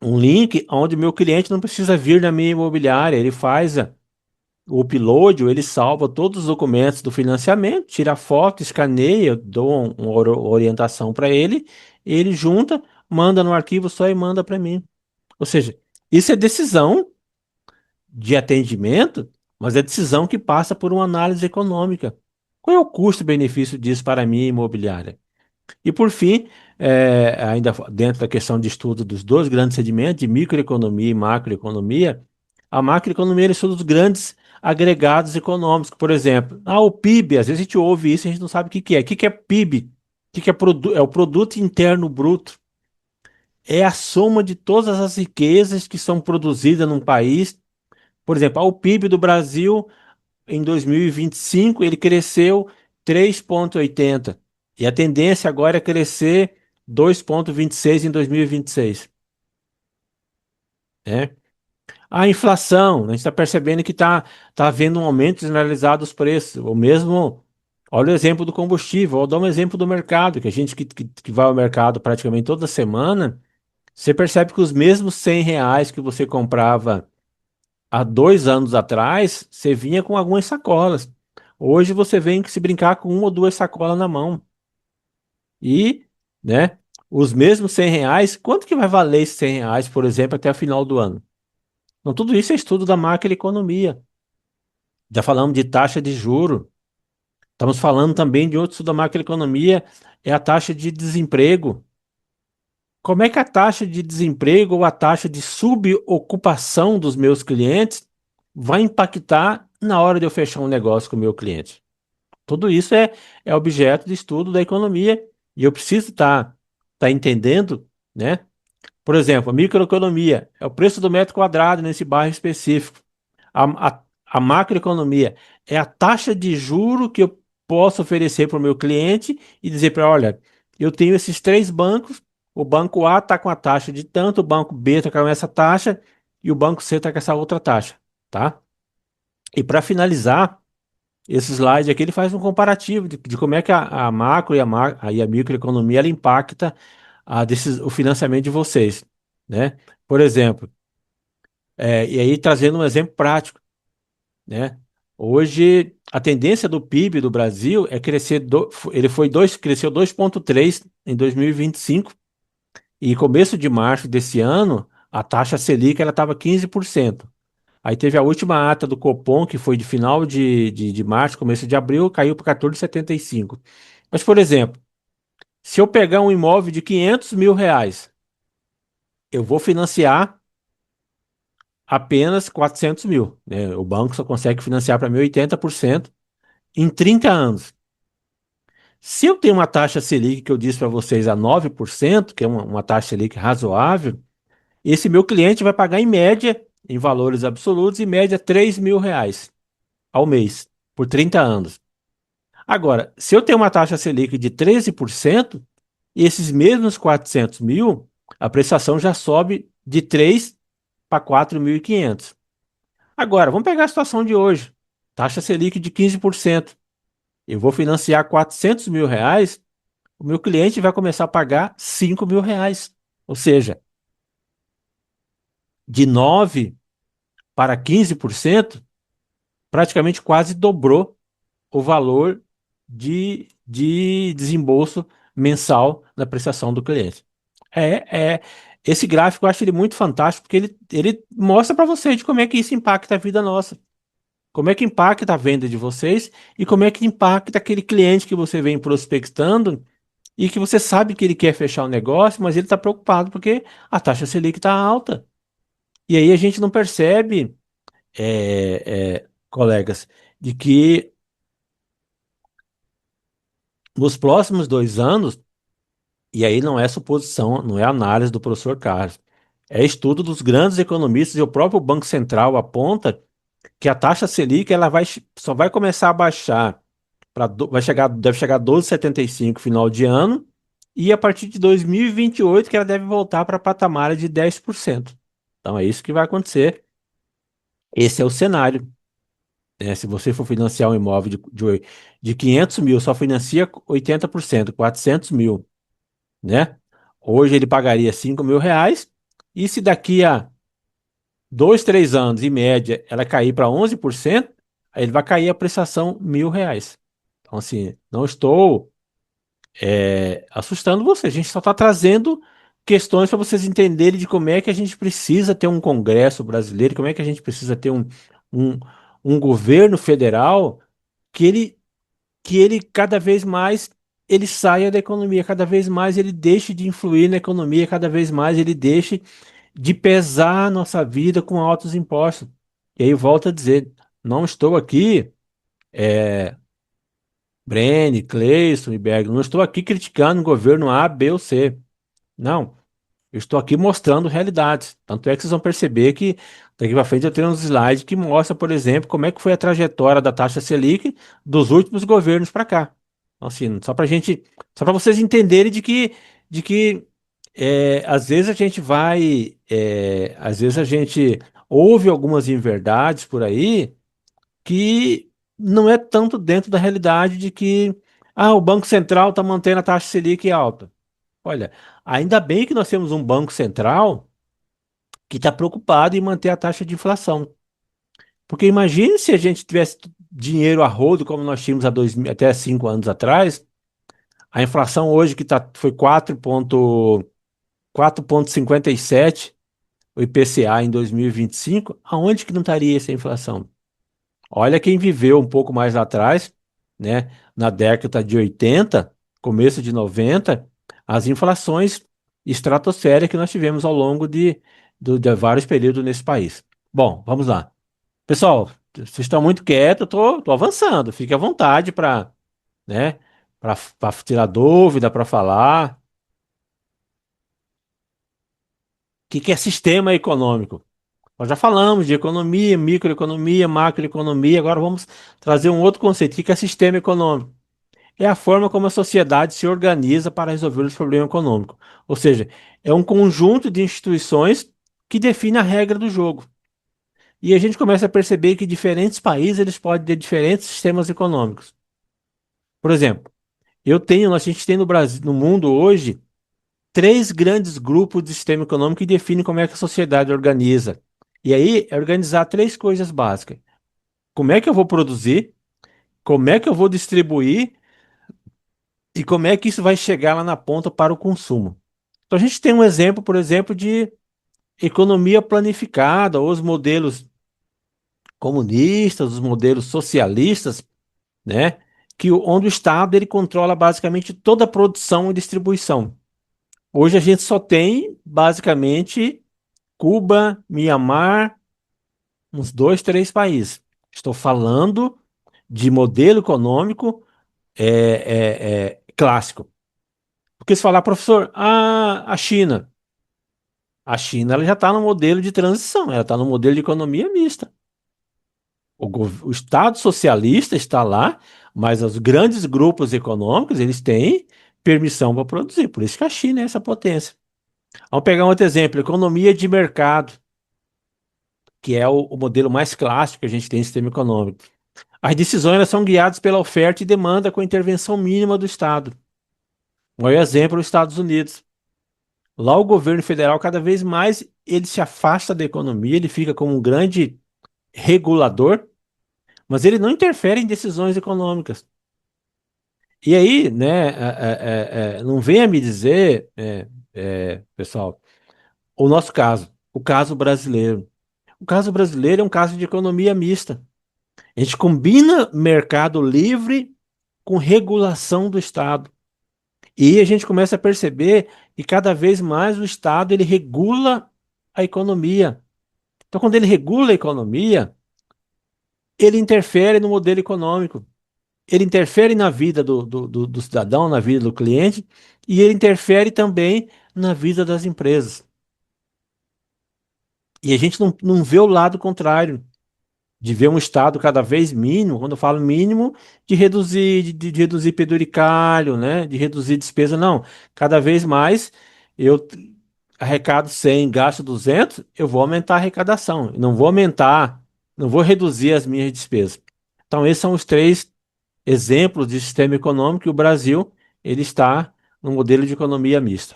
um link onde meu cliente não precisa vir na minha imobiliária, ele faz o upload, ele salva todos os documentos do financiamento, tira a foto, escaneia, eu dou uma orientação para ele junta, manda no arquivo só e manda para mim. Ou seja, isso é decisão de atendimento, mas é decisão que passa por uma análise econômica. Qual é o custo-benefício disso para a minha imobiliária? E por fim, ainda dentro da questão de estudo dos dois grandes segmentos, de microeconomia e macroeconomia, a macroeconomia ele estuda os grandes agregados econômicos. Por exemplo, o PIB, às vezes a gente ouve isso e a gente não sabe o que que é. O que que é PIB? O que que é, é o Produto Interno Bruto. É a soma de todas as riquezas que são produzidas num país. Por exemplo, o PIB do Brasil em 2025 ele cresceu 3,80 e a tendência agora é crescer 2,26 em 2026, né? A inflação, a gente está percebendo que tá havendo um aumento generalizado dos preços. O mesmo, olha o exemplo do combustível, vou dar um exemplo do mercado, que a gente que vai ao mercado praticamente toda semana, você percebe que os mesmos R$ 100 que você comprava há 2 anos atrás, você vinha com algumas sacolas. Hoje você vem se brincar com uma ou duas sacolas na mão. E, né, os mesmos R$ 100, quanto que vai valer esses R$ 100, por exemplo, até o final do ano? Então, tudo isso é estudo da macroeconomia. Já falamos de taxa de juro. Estamos falando também de outro estudo da macroeconomia, é a taxa de desemprego. Como é que a taxa de desemprego ou a taxa de subocupação dos meus clientes vai impactar na hora de eu fechar um negócio com o meu cliente? Tudo isso é objeto de estudo da economia e eu preciso tá entendendo, né? Por exemplo, a microeconomia é o preço do metro quadrado nesse bairro específico. A macroeconomia é a taxa de juro que eu posso oferecer para o meu cliente e dizer para, olha, eu tenho esses três bancos, o banco A está com a taxa de tanto, o banco B está com essa taxa e o banco C está com essa outra taxa, tá? E para finalizar, esse slide aqui ele faz um comparativo de como é que a macro e a microeconomia ela impacta o financiamento de vocês, né? Por exemplo, e aí trazendo um exemplo prático, né? Hoje, a tendência do PIB do Brasil é crescer, cresceu 2,3 em 2025 e começo de março desse ano, a taxa Selic ela estava 15%. Aí teve a última ata do Copom, que foi de final de março, começo de abril, caiu para 14,75. Mas, por exemplo, se eu pegar um imóvel de R$ 500 mil, eu vou financiar apenas 400 mil, né? O banco só consegue financiar para mim 80% em 30 anos. Se eu tenho uma taxa Selic que eu disse para vocês a 9%, que é uma taxa Selic razoável, esse meu cliente vai pagar em média, em valores absolutos, em média R$ 3.000 ao mês, por 30 anos. Agora, se eu tenho uma taxa Selic de 13%, esses mesmos 400 mil, a prestação já sobe de 3 para 4.500. Agora, vamos pegar a situação de hoje. Taxa Selic de 15%. Eu vou financiar R$ 400 mil, o meu cliente vai começar a pagar R$ 5.000. Ou seja, de 9 para 15%, praticamente quase dobrou o valor de desembolso mensal na prestação do cliente. Esse gráfico eu acho ele muito fantástico, porque ele mostra para você de como é que isso impacta a vida nossa. Como é que impacta a venda de vocês e como é que impacta aquele cliente que você vem prospectando e que você sabe que ele quer fechar o negócio, mas ele está preocupado porque a taxa Selic está alta. E aí a gente não percebe, colegas, de que nos próximos 2 anos, e aí não é suposição, não é análise do professor Carlos, é estudo dos grandes economistas e o próprio Banco Central aponta que a taxa Selic só vai começar a baixar deve chegar a 12,75 final de ano, e a partir de 2028 que ela deve voltar para patamares de 10%. Então é isso que vai acontecer. Esse é o cenário, né? Se você for financiar um imóvel de 500 mil, só financia 80%, 400 mil, né? Hoje ele pagaria R$ 5.000, e se daqui a dois, três anos, em média, ela cair para 11%, aí ele vai cair a prestação R$ 1.000. Então, assim, não estou assustando você. A gente só está trazendo questões para vocês entenderem de como é que a gente precisa ter um Congresso brasileiro, como é que a gente precisa ter um, um governo federal que ele cada vez mais ele saia da economia, cada vez mais ele deixe de influir na economia, cada vez mais ele deixe de pesar a nossa vida com altos impostos. E aí eu volto a dizer, não estou aqui, Breno, Cleison e Berg, não estou aqui criticando o governo A, B ou C. Não, eu estou aqui mostrando realidades. Tanto é que vocês vão perceber que daqui para frente eu tenho uns slides que mostram, por exemplo, como é que foi a trajetória da taxa Selic dos últimos governos para cá. Então, assim, só para vocês entenderem de que às vezes a gente às vezes a gente ouve algumas inverdades por aí que não é tanto dentro da realidade de que o Banco Central está mantendo a taxa Selic alta. Olha, ainda bem que nós temos um Banco Central que está preocupado em manter a taxa de inflação. Porque imagine se a gente tivesse dinheiro a rodo, como nós tínhamos até 5 anos atrás, a inflação hoje foi 4,57, o IPCA em 2025, aonde que não estaria essa inflação? Olha quem viveu um pouco mais atrás, né, na década de 80, começo de 90, as inflações estratosféricas que nós tivemos ao longo de vários períodos nesse país. Bom, vamos lá. Pessoal, vocês estão muito quietos, eu tô avançando. Fique à vontade né, para tirar dúvida, para falar. O que é sistema econômico? Nós já falamos de economia, microeconomia, macroeconomia, agora vamos trazer um outro conceito. O que é sistema econômico? É a forma como a sociedade se organiza para resolver os problemas econômicos. Ou seja, é um conjunto de instituições que define a regra do jogo. E a gente começa a perceber que diferentes países eles podem ter diferentes sistemas econômicos. Por exemplo, a gente tem no Brasil, no mundo hoje, três grandes grupos de sistema econômico que definem como é que a sociedade organiza. E aí é organizar três coisas básicas. Como é que eu vou produzir? Como é que eu vou distribuir? E como é que isso vai chegar lá na ponta para o consumo? Então a gente tem um exemplo, por exemplo, de economia planificada, ou os modelos comunistas, os modelos socialistas, né? Onde o Estado ele controla basicamente toda a produção e distribuição. Hoje a gente só tem basicamente Cuba, Mianmar, uns dois, três países. Estou falando de modelo econômico clássico. Porque se falar, professor, a China. A China ela já está no modelo de transição, ela está no modelo de economia mista. O Estado socialista está lá, mas os grandes grupos econômicos eles têm permissão para produzir. Por isso que a China é essa potência. Vamos pegar um outro exemplo, economia de mercado, que é o modelo mais clássico que a gente tem em sistema econômico. As decisões elas são guiadas pela oferta e demanda com intervenção mínima do Estado. Um exemplo, os Estados Unidos. Lá o governo federal, cada vez mais, ele se afasta da economia, ele fica como um grande regulador, mas ele não interfere em decisões econômicas. E aí, né, não venha me dizer, pessoal, o nosso caso, o caso brasileiro. O caso brasileiro é um caso de economia mista. A gente combina mercado livre com regulação do Estado. E a gente começa a perceber que cada vez mais o Estado ele regula a economia. Então, quando ele regula a economia, ele interfere no modelo econômico, ele interfere na vida do cidadão, na vida do cliente, e ele interfere também na vida das empresas. E a gente não vê o lado contrário, de ver um Estado cada vez mínimo, quando eu falo mínimo, de reduzir penduricalho, né? De reduzir despesa, não. Cada vez mais eu arrecado 100, gasto 200, eu vou aumentar a arrecadação. Eu não vou aumentar, não vou reduzir as minhas despesas. Então, esses são os três exemplos de sistema econômico e o Brasil ele está no modelo de economia mista.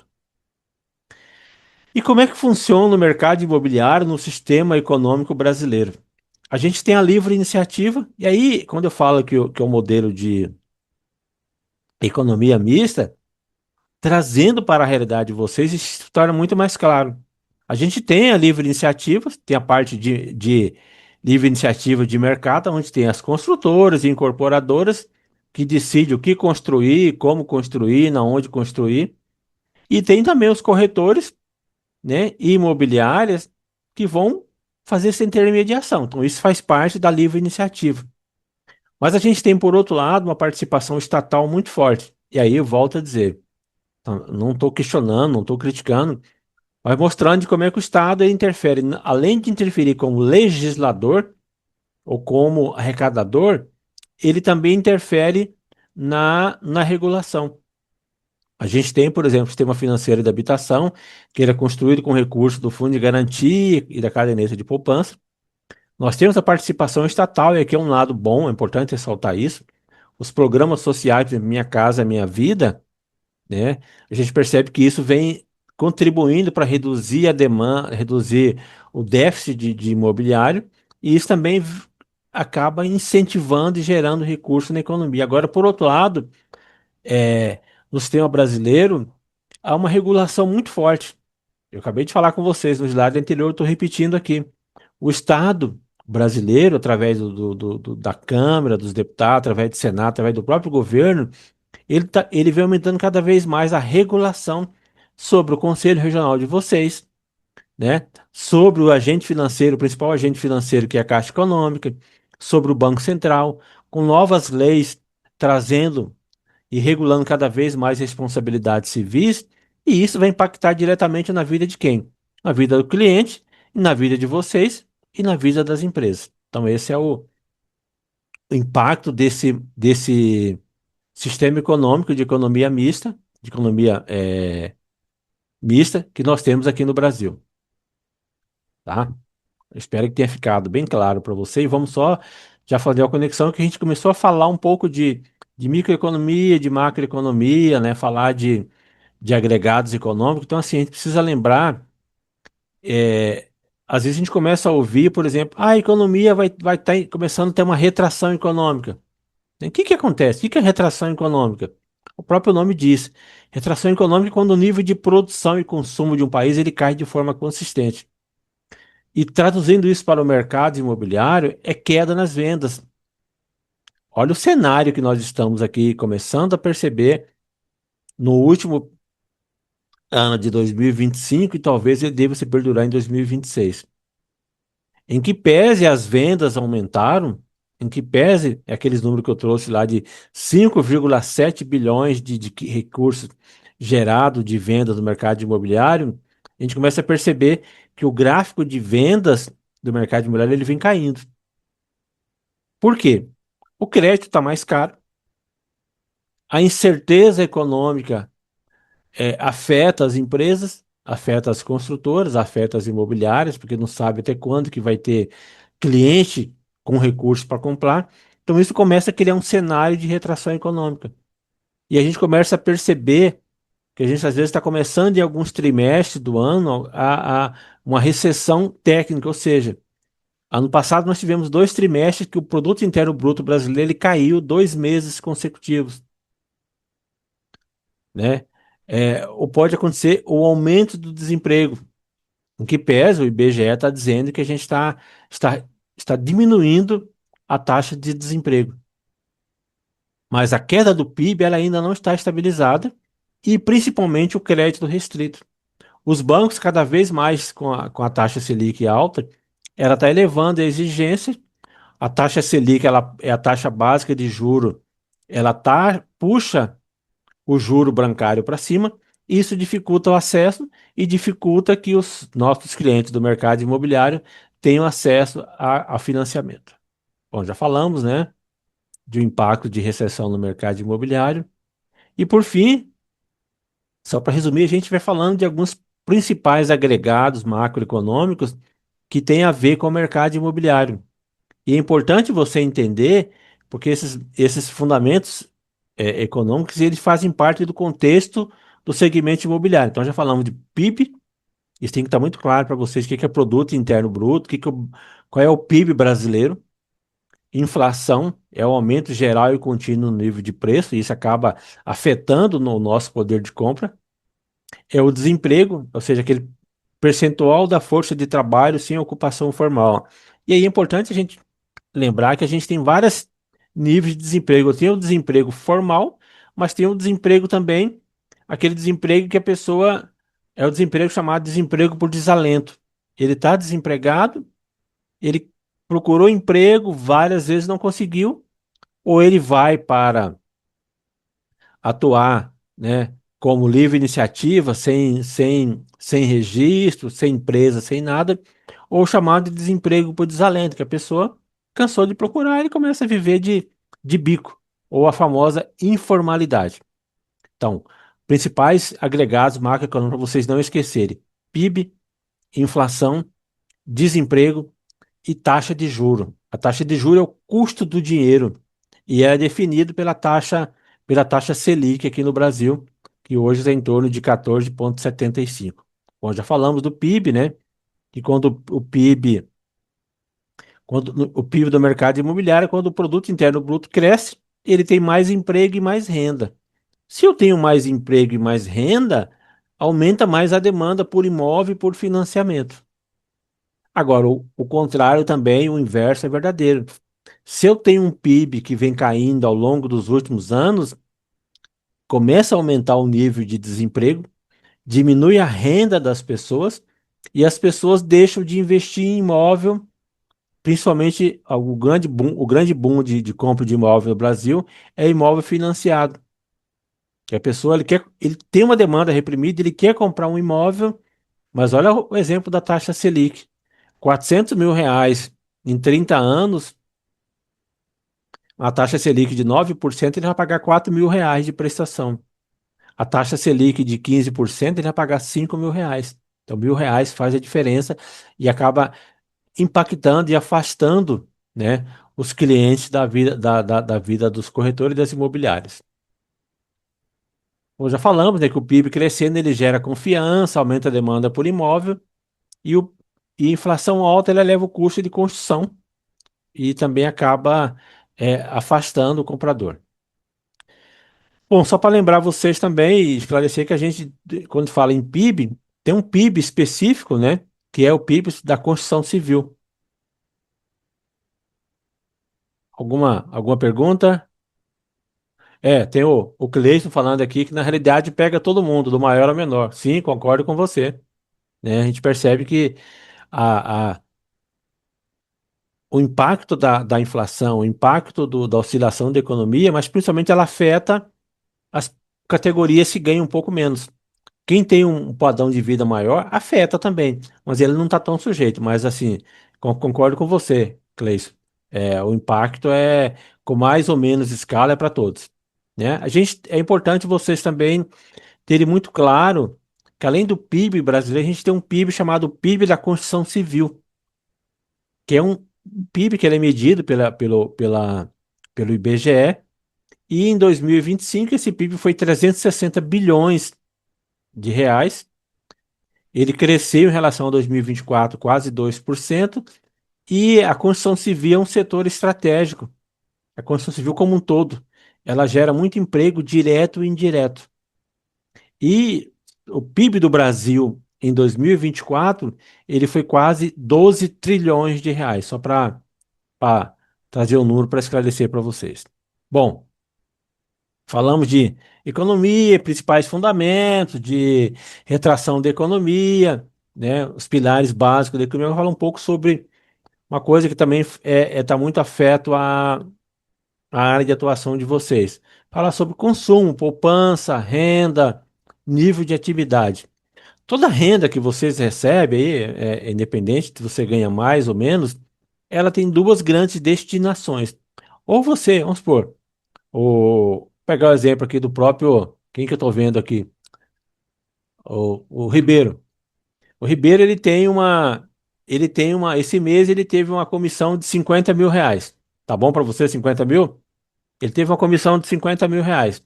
E como é que funciona o mercado imobiliário no sistema econômico brasileiro? A gente tem a livre iniciativa, e aí, quando eu falo que é um modelo de economia mista, trazendo para a realidade de vocês, isso se torna muito mais claro. A gente tem a livre iniciativa, tem a parte de livre iniciativa de mercado, onde tem as construtoras e incorporadoras que decidem o que construir, como construir, na onde construir. E tem também os corretores, né, e imobiliárias que vão fazer essa intermediação. Então, isso faz parte da livre iniciativa. Mas a gente tem, por outro lado, uma participação estatal muito forte. E aí eu volto a dizer, então, não estou questionando, não estou criticando, mas mostrando de como é que o Estado ele interfere, além de interferir como legislador ou como arrecadador, ele também interfere na regulação. A gente tem, por exemplo, o sistema financeiro de habitação, que ele é construído com recursos do Fundo de Garantia e da caderneta de poupança. Nós temos a participação estatal, e aqui é um lado bom, é importante ressaltar isso. Os programas sociais, Minha Casa Minha Vida, né? A gente percebe que isso vem contribuindo para reduzir a demanda, reduzir o déficit de imobiliário, e isso também acaba incentivando e gerando recurso na economia. Agora, por outro lado, no sistema brasileiro, há uma regulação muito forte. Eu acabei de falar com vocês no slide anterior, estou repetindo aqui. O Estado brasileiro, através da Câmara, dos deputados, através do Senado, através do próprio governo, ele vem aumentando cada vez mais a regulação sobre o Conselho Regional de vocês, né? Sobre o agente financeiro, o principal agente financeiro, que é a Caixa Econômica, sobre o Banco Central, com novas leis trazendo e regulando cada vez mais responsabilidades civis, e isso vai impactar diretamente na vida de quem? Na vida do cliente, na vida de vocês e na vida das empresas. Então, esse é o impacto desse sistema econômico de economia mista, de economia mista que nós temos aqui no Brasil, tá? Eu espero que tenha ficado bem claro para você e vamos só já fazer a conexão que a gente começou a falar um pouco de microeconomia, de macroeconomia, né? Falar de agregados econômicos. Então, assim, a gente precisa lembrar, é, às vezes a gente começa a ouvir, por exemplo, a economia vai estar começando a ter uma retração econômica. O que que acontece? O que que é retração econômica? O próprio nome diz. Retração econômica é quando o nível de produção e consumo de um país ele cai de forma consistente. E traduzindo isso para o mercado imobiliário, é queda nas vendas. Olha o cenário que nós estamos aqui começando a perceber no último ano de 2025 e talvez ele deva se perdurar em 2026. Em que pese as vendas aumentaram, em que pese aqueles números que eu trouxe lá de 5,7 bilhões de recursos gerados de vendas no mercado imobiliário, a gente começa a perceber que o gráfico de vendas do mercado imobiliário ele vem caindo. Por quê? O crédito está mais caro, a incerteza econômica afeta as empresas, afeta as construtoras, afeta as imobiliárias, porque não sabe até quando que vai ter cliente com recursos para comprar. Então isso começa a criar um cenário de retração econômica. E a gente começa a perceber que a gente às vezes está começando em alguns trimestres do ano a uma recessão técnica, ou seja, ano passado nós tivemos 2 trimestres que o produto interno bruto brasileiro ele caiu 2 meses consecutivos, né? Ou pode acontecer o aumento do desemprego, em que pese o IBGE está dizendo que a gente está, está diminuindo a taxa de desemprego. Mas a queda do PIB ela ainda não está estabilizada e principalmente o crédito restrito. Os bancos, cada vez mais com a taxa Selic alta, ela está elevando a exigência. A taxa Selic ela é a taxa básica de juro, ela puxa o juro bancário para cima, isso dificulta o acesso e dificulta que os nossos clientes do mercado imobiliário tenham acesso a financiamento. Bom, já falamos, né, de um impacto de recessão no mercado imobiliário. E por fim, só para resumir, a gente vai falando de alguns principais agregados macroeconômicos que têm a ver com o mercado imobiliário. E é importante você entender, porque esses fundamentos econômicos, eles fazem parte do contexto do segmento imobiliário. Então, já falamos de PIB, Isso tem que estar muito claro para vocês o que que é produto interno bruto, qual é o PIB brasileiro. Inflação é o aumento geral e contínuo no nível de preço, e isso acaba afetando no nosso poder de compra. É o desemprego, ou seja, aquele percentual da força de trabalho sem ocupação formal. E aí é importante a gente lembrar que a gente tem vários níveis de desemprego. Tem o desemprego formal, mas tem o desemprego também, aquele desemprego que a pessoa é o desemprego chamado desemprego por desalento. Ele está desempregado, ele procurou emprego várias vezes, não conseguiu, ou ele vai para atuar, né, como livre iniciativa, sem registro, sem empresa, sem nada, ou chamado de desemprego por desalento, que a pessoa cansou de procurar e começa a viver de bico, ou a famosa informalidade. Então, principais agregados macroeconômicos para vocês não esquecerem: PIB, inflação, desemprego e taxa de juro. A taxa de juro é o custo do dinheiro e é definido pela taxa Selic aqui no Brasil, que hoje está em torno de 14,75. Bom, já falamos do PIB, né? Que quando o PIB do mercado imobiliário, quando o produto interno bruto cresce, ele tem mais emprego e mais renda. Se eu tenho mais emprego e mais renda, aumenta mais a demanda por imóvel e por financiamento. Agora, o contrário também, o inverso é verdadeiro. Se eu tenho um PIB que vem caindo ao longo dos últimos anos, começa a aumentar o nível de desemprego, diminui a renda das pessoas e as pessoas deixam de investir em imóvel, principalmente o grande boom de compra de imóvel no Brasil é imóvel financiado. Que a pessoa ele tem uma demanda reprimida, ele quer comprar um imóvel, mas olha o exemplo da taxa Selic. 400 mil reais em 30 anos, a taxa Selic de 9%, ele vai pagar 4 mil reais de prestação. A taxa Selic de 15%, ele vai pagar 5 mil reais. Então, 1.000 reais faz a diferença e acaba impactando e afastando, né, os clientes da vida dos corretores e das imobiliárias. Como já falamos, né, que o PIB crescendo, ele gera confiança, aumenta a demanda por imóvel e, e a inflação alta, ela eleva o custo de construção e também acaba afastando o comprador. Bom, só para lembrar vocês também e esclarecer que a gente, quando fala em PIB, tem um PIB específico, né? Que é o PIB da construção civil. Alguma pergunta? Tem o Cleison falando aqui que na realidade pega todo mundo, do maior ao menor. Sim, concordo com você. Né? A gente percebe que a, o impacto da inflação, o impacto da oscilação da economia, mas principalmente ela afeta as categorias que ganham um pouco menos. Quem tem um padrão de vida maior, afeta também, mas ele não está tão sujeito. Mas assim, concordo com você, Cleison. O impacto com mais ou menos escala é para todos. Né? É importante vocês também terem muito claro que além do PIB brasileiro, a gente tem um PIB chamado PIB da construção civil, que é um PIB que ele é medido pelo IBGE, e em 2025 esse PIB foi 360 bilhões de reais. Ele cresceu em relação a 2024 quase 2%, e a construção civil é um setor estratégico. A construção civil como um todo, ela gera muito emprego direto e indireto. E o PIB do Brasil em 2024, ele foi quase 12 trilhões de reais, só para trazer o número para esclarecer para vocês. Bom, falamos de economia, principais fundamentos, de retração da economia, né, os pilares básicos da economia. Eu vou falar um pouco sobre uma coisa que também está muito afeto à área de atuação de vocês. Falar sobre consumo, poupança, renda, nível de atividade. Toda renda que vocês recebem aí, independente se você ganha mais ou menos, ela tem duas grandes destinações. Ou você, vamos supor, pegar o exemplo aqui do próprio, quem que eu estou vendo aqui? O Ribeiro. O Ribeiro, esse mês ele teve uma comissão de 50 mil reais. Tá bom para você 50 mil? Ele teve uma comissão de 50 mil reais.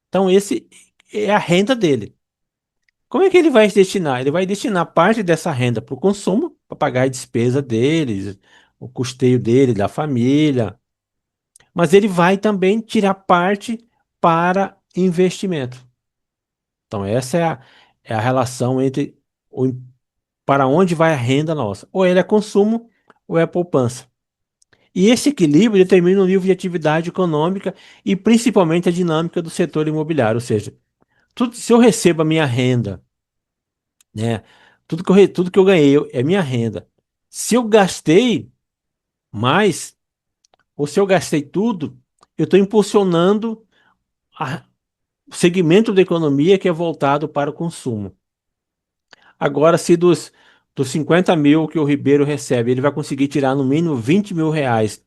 Então esse é a renda dele. Como é que ele vai destinar? Ele vai destinar parte dessa renda para o consumo, para pagar a despesa deles, o custeio dele, da família, mas ele vai também tirar parte para investimento. Então, essa é a relação entre o, para onde vai a renda nossa. Ou ele é consumo, ou é poupança. E esse equilíbrio determina o nível de atividade econômica e principalmente a dinâmica do setor imobiliário. Ou seja, se eu recebo a minha renda, né? Tudo que eu ganhei é minha renda. Se eu gastei mais, ou se eu gastei tudo, eu estou impulsionando o segmento da economia que é voltado para o consumo. Agora, se dos 50 mil que o Ribeiro recebe, ele vai conseguir tirar no mínimo 20 mil reais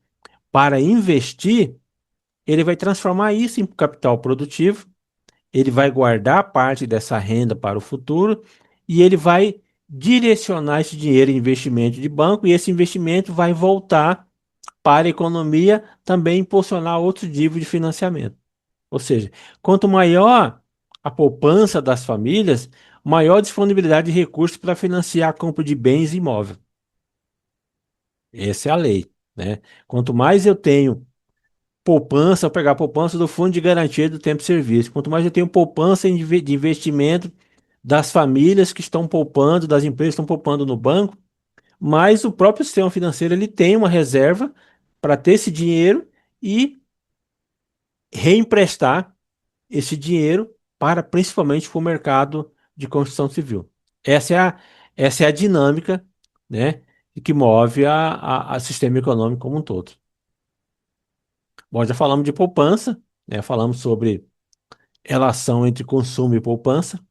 para investir, ele vai transformar isso em capital produtivo, ele vai guardar parte dessa renda para o futuro e ele vai direcionar esse dinheiro em investimento de banco e esse investimento vai voltar para a economia, também impulsionar outros tipos de financiamento. Ou seja, quanto maior a poupança das famílias, maior a disponibilidade de recursos para financiar a compra de bens e imóveis. Essa é a lei, né? Quanto mais eu tenho poupança, eu pegar a poupança do Fundo de Garantia do Tempo de Serviço, quanto mais eu tenho poupança de investimento das famílias que estão poupando, das empresas que estão poupando no banco, mais o próprio sistema financeiro ele tem uma reserva para ter esse dinheiro e reemprestar esse dinheiro para principalmente para o mercado de construção civil. Essa é essa é a dinâmica, né, que move a sistema econômico como um todo. Bom, já falamos de poupança, né, falamos sobre relação entre consumo e poupança,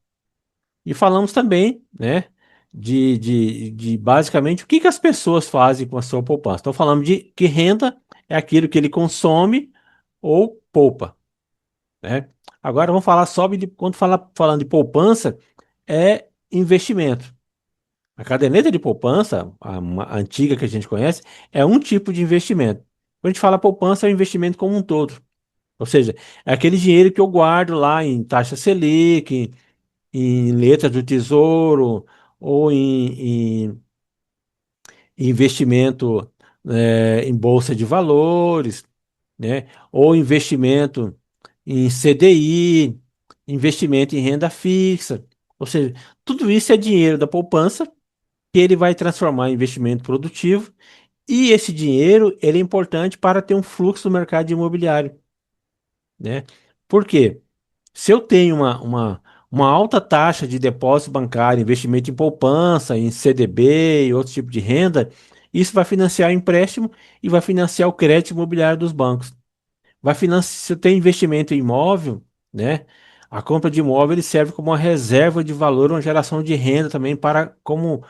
e falamos também, né, de basicamente o que as pessoas fazem com a sua poupança. Então, falamos de que renda é aquilo que ele consome ou poupa, né? Agora vamos falar sobre, quando falando de poupança, é investimento. A caderneta de poupança, a antiga que a gente conhece, é um tipo de investimento. Quando a gente fala poupança, é o investimento como um todo. Ou seja, é aquele dinheiro que eu guardo lá em taxa Selic, em letras do Tesouro, ou em investimento, em bolsa de valores, né? Ou investimento em CDI, investimento em renda fixa. Ou seja, tudo isso é dinheiro da poupança que ele vai transformar em investimento produtivo e esse dinheiro ele é importante para ter um fluxo no mercado imobiliário, né? Por quê? Se eu tenho uma alta taxa de depósito bancário, investimento em poupança, em CDB e outro tipo de renda, isso vai financiar o empréstimo e vai financiar o crédito imobiliário dos bancos. Vai financiar, se eu tenho investimento em imóvel, né? A compra de imóvel ele serve como uma reserva de valor, uma geração de renda também para como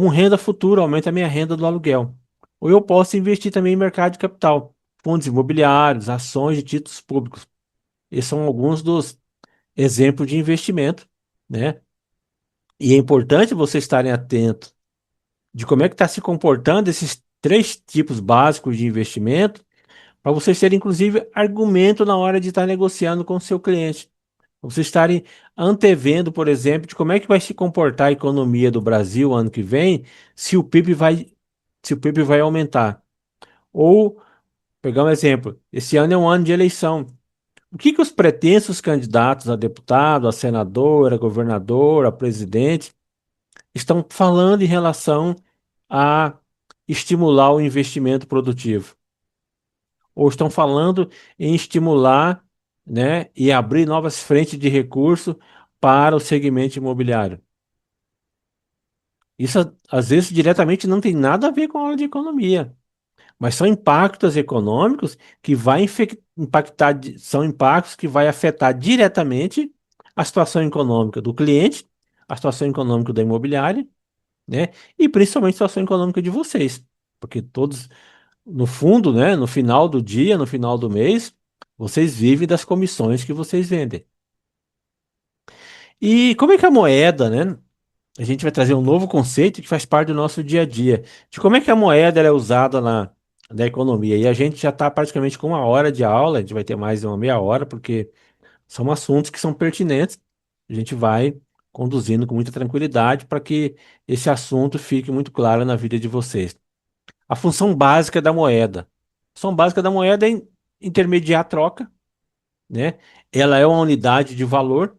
renda futura, aumenta a minha renda do aluguel. Ou eu posso investir também em mercado de capital, fundos imobiliários, ações de títulos públicos. Esses são alguns dos exemplos de investimento, né? E é importante vocês estarem atentos de como é que está se comportando esses três tipos básicos de investimento, para vocês terem, inclusive, argumento na hora de estar negociando com o seu cliente. Pra vocês estarem antevendo, por exemplo, de como é que vai se comportar a economia do Brasil ano que vem, se o PIB vai, se o PIB vai aumentar. Ou, pegar um exemplo, esse ano é um ano de eleição. O que os pretensos candidatos a deputado, a senador, a governador, a presidente estão falando em relação a estimular o investimento produtivo? Ou estão falando em estimular, né, e abrir novas frentes de recurso para o segmento imobiliário? Isso, às vezes, diretamente não tem nada a ver com a aula de economia. Mas são impactos econômicos que vai impactar, são impactos que vai afetar diretamente a situação econômica do cliente, a situação econômica da imobiliária, né? E principalmente a situação econômica de vocês. Porque todos, no fundo, né, no final do dia, no final do mês, vocês vivem das comissões que vocês vendem. E como é que a moeda, né? A gente vai trazer um novo conceito que faz parte do nosso dia a dia, de como é que a moeda ela é usada na economia. E a gente já está praticamente com uma hora de aula, a gente vai ter mais de uma meia hora, porque são assuntos que são pertinentes. A gente vai conduzindo com muita tranquilidade para que esse assunto fique muito claro na vida de vocês. A função básica da moeda. A função básica da moeda é intermediar a troca, né? Ela é uma unidade de valor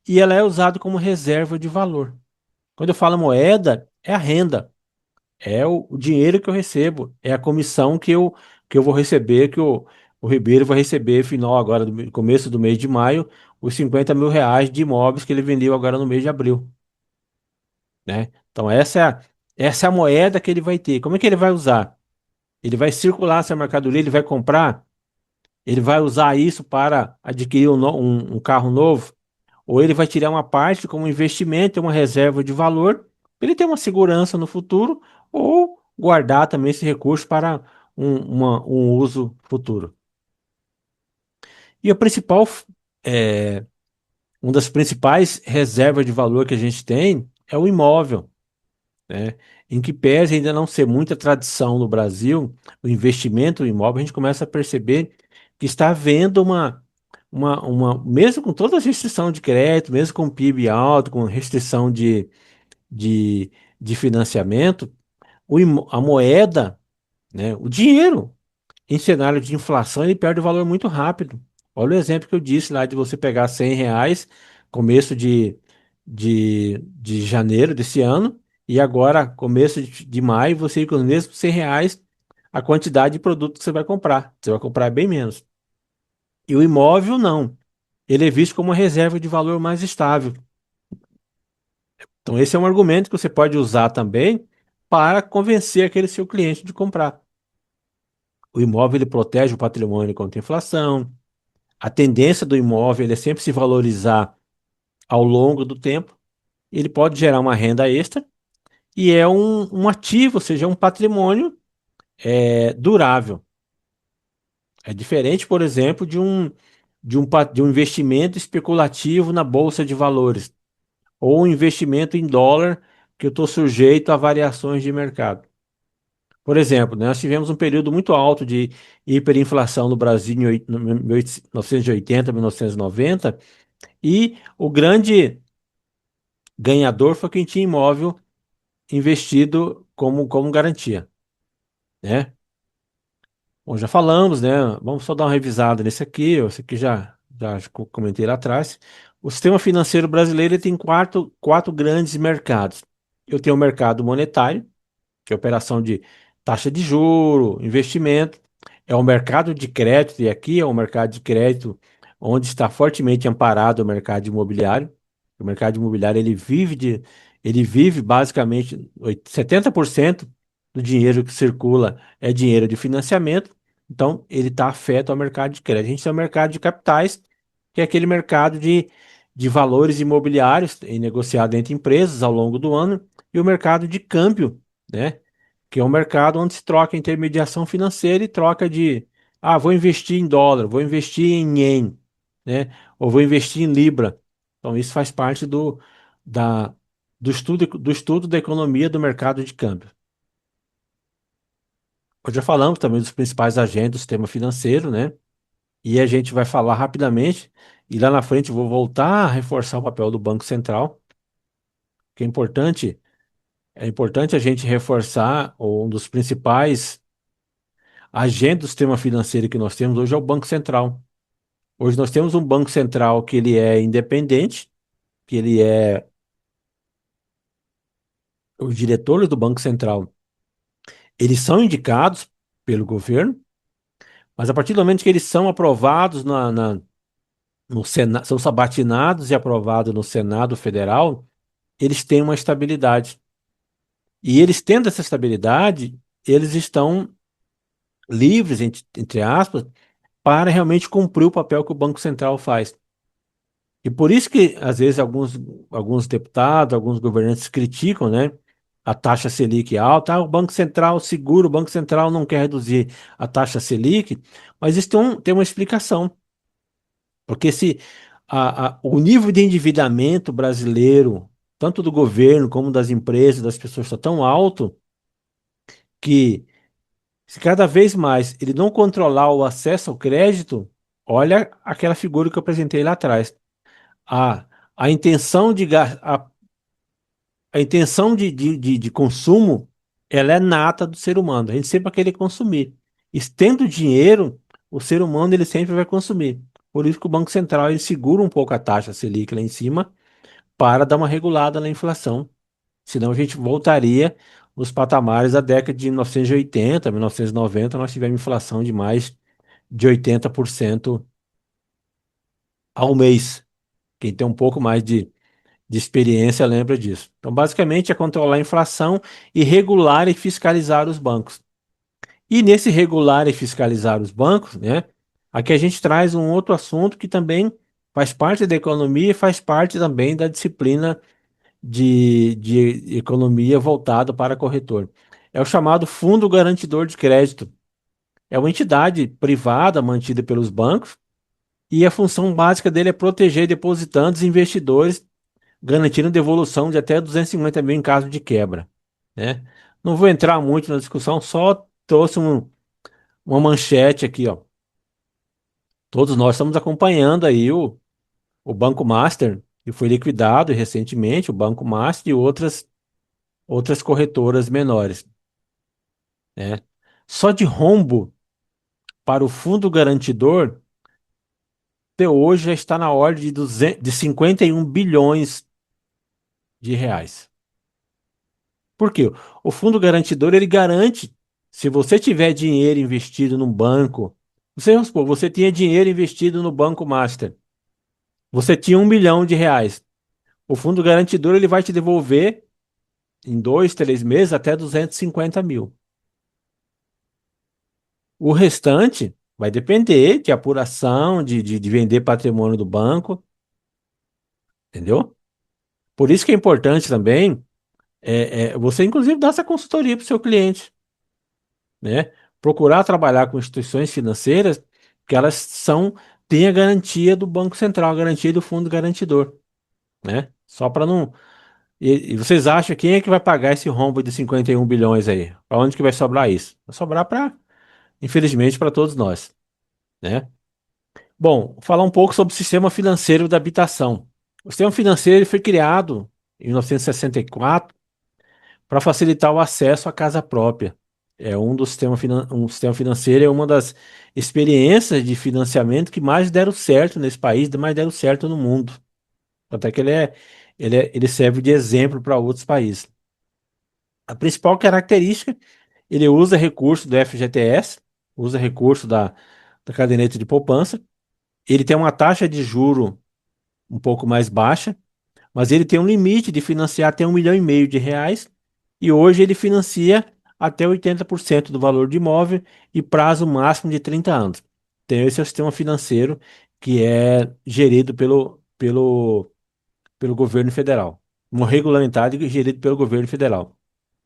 e ela é usada como reserva de valor. Quando eu falo moeda, é a renda, é o dinheiro que eu recebo, é a comissão que eu vou receber, o Ribeiro vai receber final agora, começo do mês de maio, os R$ 50.000 de imóveis que ele vendeu agora no mês de abril, né? Então essa é a moeda que ele vai ter. Como é que ele vai usar? Ele vai circular essa mercadoria, ele vai comprar, ele vai usar isso para adquirir um carro novo, ou ele vai tirar uma parte como investimento, uma reserva de valor, para ele ter uma segurança no futuro, ou guardar também esse recurso para um uso futuro. E a principal, é, uma das principais reservas de valor que a gente tem é o imóvel, né? Em que pese ainda não ser muita tradição no Brasil, o investimento em imóvel, a gente começa a perceber que está havendo mesmo com toda a restrição de crédito, mesmo com o PIB alto, com restrição de, de financiamento, a moeda, né, o dinheiro, em cenário de inflação, ele perde o valor muito rápido. Olha o exemplo que eu disse lá de você pegar R$ 100, começo de janeiro desse ano, e agora, começo de maio, você ir com os mesmos R$ 100, a quantidade de produto que você vai comprar. Você vai comprar bem menos. E o imóvel, não. Ele é visto como uma reserva de valor mais estável. Então, esse é um argumento que você pode usar também para convencer aquele seu cliente de comprar. O imóvel ele protege o patrimônio contra a inflação. A tendência do imóvel ele é sempre se valorizar ao longo do tempo. Ele pode gerar uma renda extra e é um ativo, ou seja, um patrimônio durável. É diferente, por exemplo, de um investimento especulativo na bolsa de valores ou um investimento em dólar que eu estou sujeito a variações de mercado. Por exemplo, né, nós tivemos um período muito alto de hiperinflação no Brasil em 1980, 1990, e o grande ganhador foi quem tinha imóvel investido como garantia, né? Bom, já falamos, né? Vamos só dar uma revisada nesse aqui. Esse aqui já comentei lá atrás. O sistema financeiro brasileiro ele tem quatro grandes mercados. Eu tenho o mercado monetário, que é operação de taxa de juro, investimento, é o mercado de crédito, e aqui é o mercado de crédito onde está fortemente amparado o mercado imobiliário. O mercado imobiliário ele vive basicamente 70% do dinheiro que circula é dinheiro de financiamento, então ele está afeto ao mercado de crédito. A gente tem o mercado de capitais, que é aquele mercado de valores imobiliários negociado entre empresas ao longo do ano, e o mercado de câmbio, né? Que é um mercado onde se troca intermediação financeira e troca vou investir em dólar, vou investir em ien, né? Ou vou investir em libra. Então, isso faz parte da, do estudo da economia do mercado de câmbio. Nós já falamos também dos principais agentes do sistema financeiro, né? E a gente vai falar rapidamente, e lá na frente eu vou voltar a reforçar o papel do Banco Central, que é importante a gente reforçar um dos principais agente do sistema financeiro que nós temos hoje é o Banco Central. Hoje nós temos um Banco Central que ele é independente, que ele é os diretores do Banco Central, eles são indicados pelo governo, mas a partir do momento que eles são aprovados no Senado, são sabatinados e aprovados no Senado Federal, eles têm uma estabilidade. E eles tendo essa estabilidade, eles estão livres, entre aspas, para realmente cumprir o papel que o Banco Central faz. E por isso que, às vezes, alguns deputados, alguns governantes criticam, né, a taxa Selic alta. O Banco Central segura, o Banco Central não quer reduzir a taxa Selic, mas isso tem uma explicação. Porque se o nível de endividamento brasileiro, tanto do governo como das empresas, das pessoas, está tão alto que, se cada vez mais ele não controlar o acesso ao crédito, olha aquela figura que eu apresentei lá atrás. A, A intenção de, a intenção de consumo, ela é nata do ser humano. A gente sempre vai querer consumir. Tendo dinheiro, o ser humano ele sempre vai consumir. Por isso que o Banco Central ele segura um pouco a taxa Selic lá em cima para dar uma regulada na inflação. Senão a gente voltaria nos patamares da década de 1980, 1990, nós tivemos inflação de mais de 80% ao mês. Quem tem um pouco mais de experiência lembra disso. Então, basicamente, é controlar a inflação e regular e fiscalizar os bancos. E nesse regular e fiscalizar os bancos, né, aqui a gente traz um outro assunto que também faz parte da economia e faz parte também da disciplina de economia voltado para corretor. É o chamado Fundo Garantidor de Crédito. É uma entidade privada mantida pelos bancos e a função básica dele é proteger depositantes e investidores, garantindo devolução de até 250 mil em caso de quebra, né? Não vou entrar muito na discussão, só trouxe uma manchete aqui, ó. Todos nós estamos acompanhando aí o Banco Master, que foi liquidado recentemente, o Banco Master e outras corretoras menores, né? Só de rombo para o fundo garantidor, até hoje já está na ordem de 51 bilhões de reais. Por quê? O fundo garantidor, ele garante, se você tiver dinheiro investido num banco, vamos supor, você tinha dinheiro investido no Banco Master, você tinha 1 milhão de reais. O fundo garantidor, ele vai te devolver em 2, 3 meses até 250 mil. O restante vai depender de apuração, de vender patrimônio do banco, entendeu? Por isso que é importante também você, inclusive, dar essa consultoria para o seu cliente, né? Procurar trabalhar com instituições financeiras que elas têm a garantia do Banco Central, a garantia do fundo garantidor, né? Só para não. E vocês acham quem é que vai pagar esse rombo de 51 bilhões aí? Para onde que vai sobrar isso? Vai sobrar infelizmente, para todos nós, né? Bom, falar um pouco sobre o sistema financeiro da habitação. O sistema financeiro ele foi criado em 1964 para facilitar o acesso à casa própria. É um sistema financeiro, é uma das experiências de financiamento que mais deram certo nesse país, mais deram certo no mundo. Até que ele serve de exemplo para outros países. A principal característica, ele usa recurso do FGTS, usa recurso da caderneta de poupança. Ele tem uma taxa de juro um pouco mais baixa, mas ele tem um limite de financiar até 1,5 milhão de reais e hoje ele financia até 80% do valor do imóvel e prazo máximo de 30 anos. Então, esse é o sistema financeiro que é gerido pelo governo federal, uma regulamentado e gerido pelo governo federal,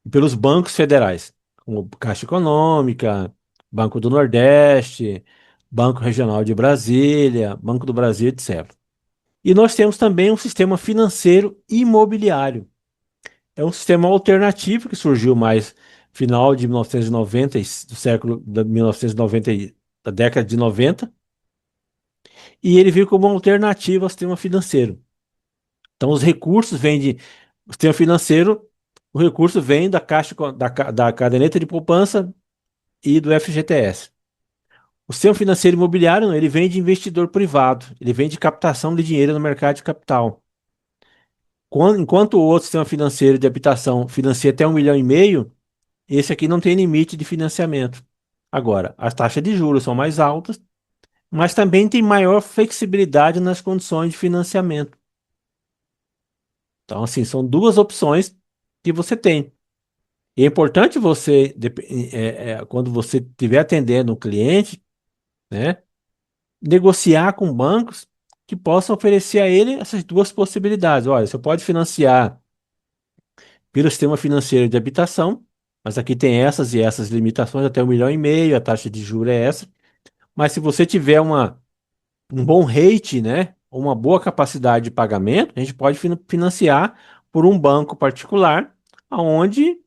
e pelos bancos federais, como Caixa Econômica, Banco do Nordeste, Banco Regional de Brasília, Banco do Brasil, etc. E nós temos também um sistema financeiro imobiliário. É um sistema alternativo que surgiu mais final de 1990, do século de 1990, da década de 90, e ele veio como uma alternativa ao sistema financeiro. Então, os recursos vêm o sistema financeiro, o recurso vem da caixa, da caderneta de poupança e do FGTS. O sistema financeiro imobiliário, não, ele vem de investidor privado, ele vem de captação de dinheiro no mercado de capital. Enquanto o outro sistema financeiro de habitação financia até 1,5 milhão, esse aqui não tem limite de financiamento. Agora, as taxas de juros são mais altas, mas também tem maior flexibilidade nas condições de financiamento. Então, assim, são duas opções que você tem. E é importante você, quando você estiver atendendo um cliente, né, negociar com bancos que possam oferecer a ele essas duas possibilidades. Olha, você pode financiar pelo sistema financeiro de habitação, mas aqui tem essas e essas limitações, até 1,5 milhão, a taxa de juros é essa. Mas se você tiver um bom rate, né, uma boa capacidade de pagamento, a gente pode financiar por um banco particular, onde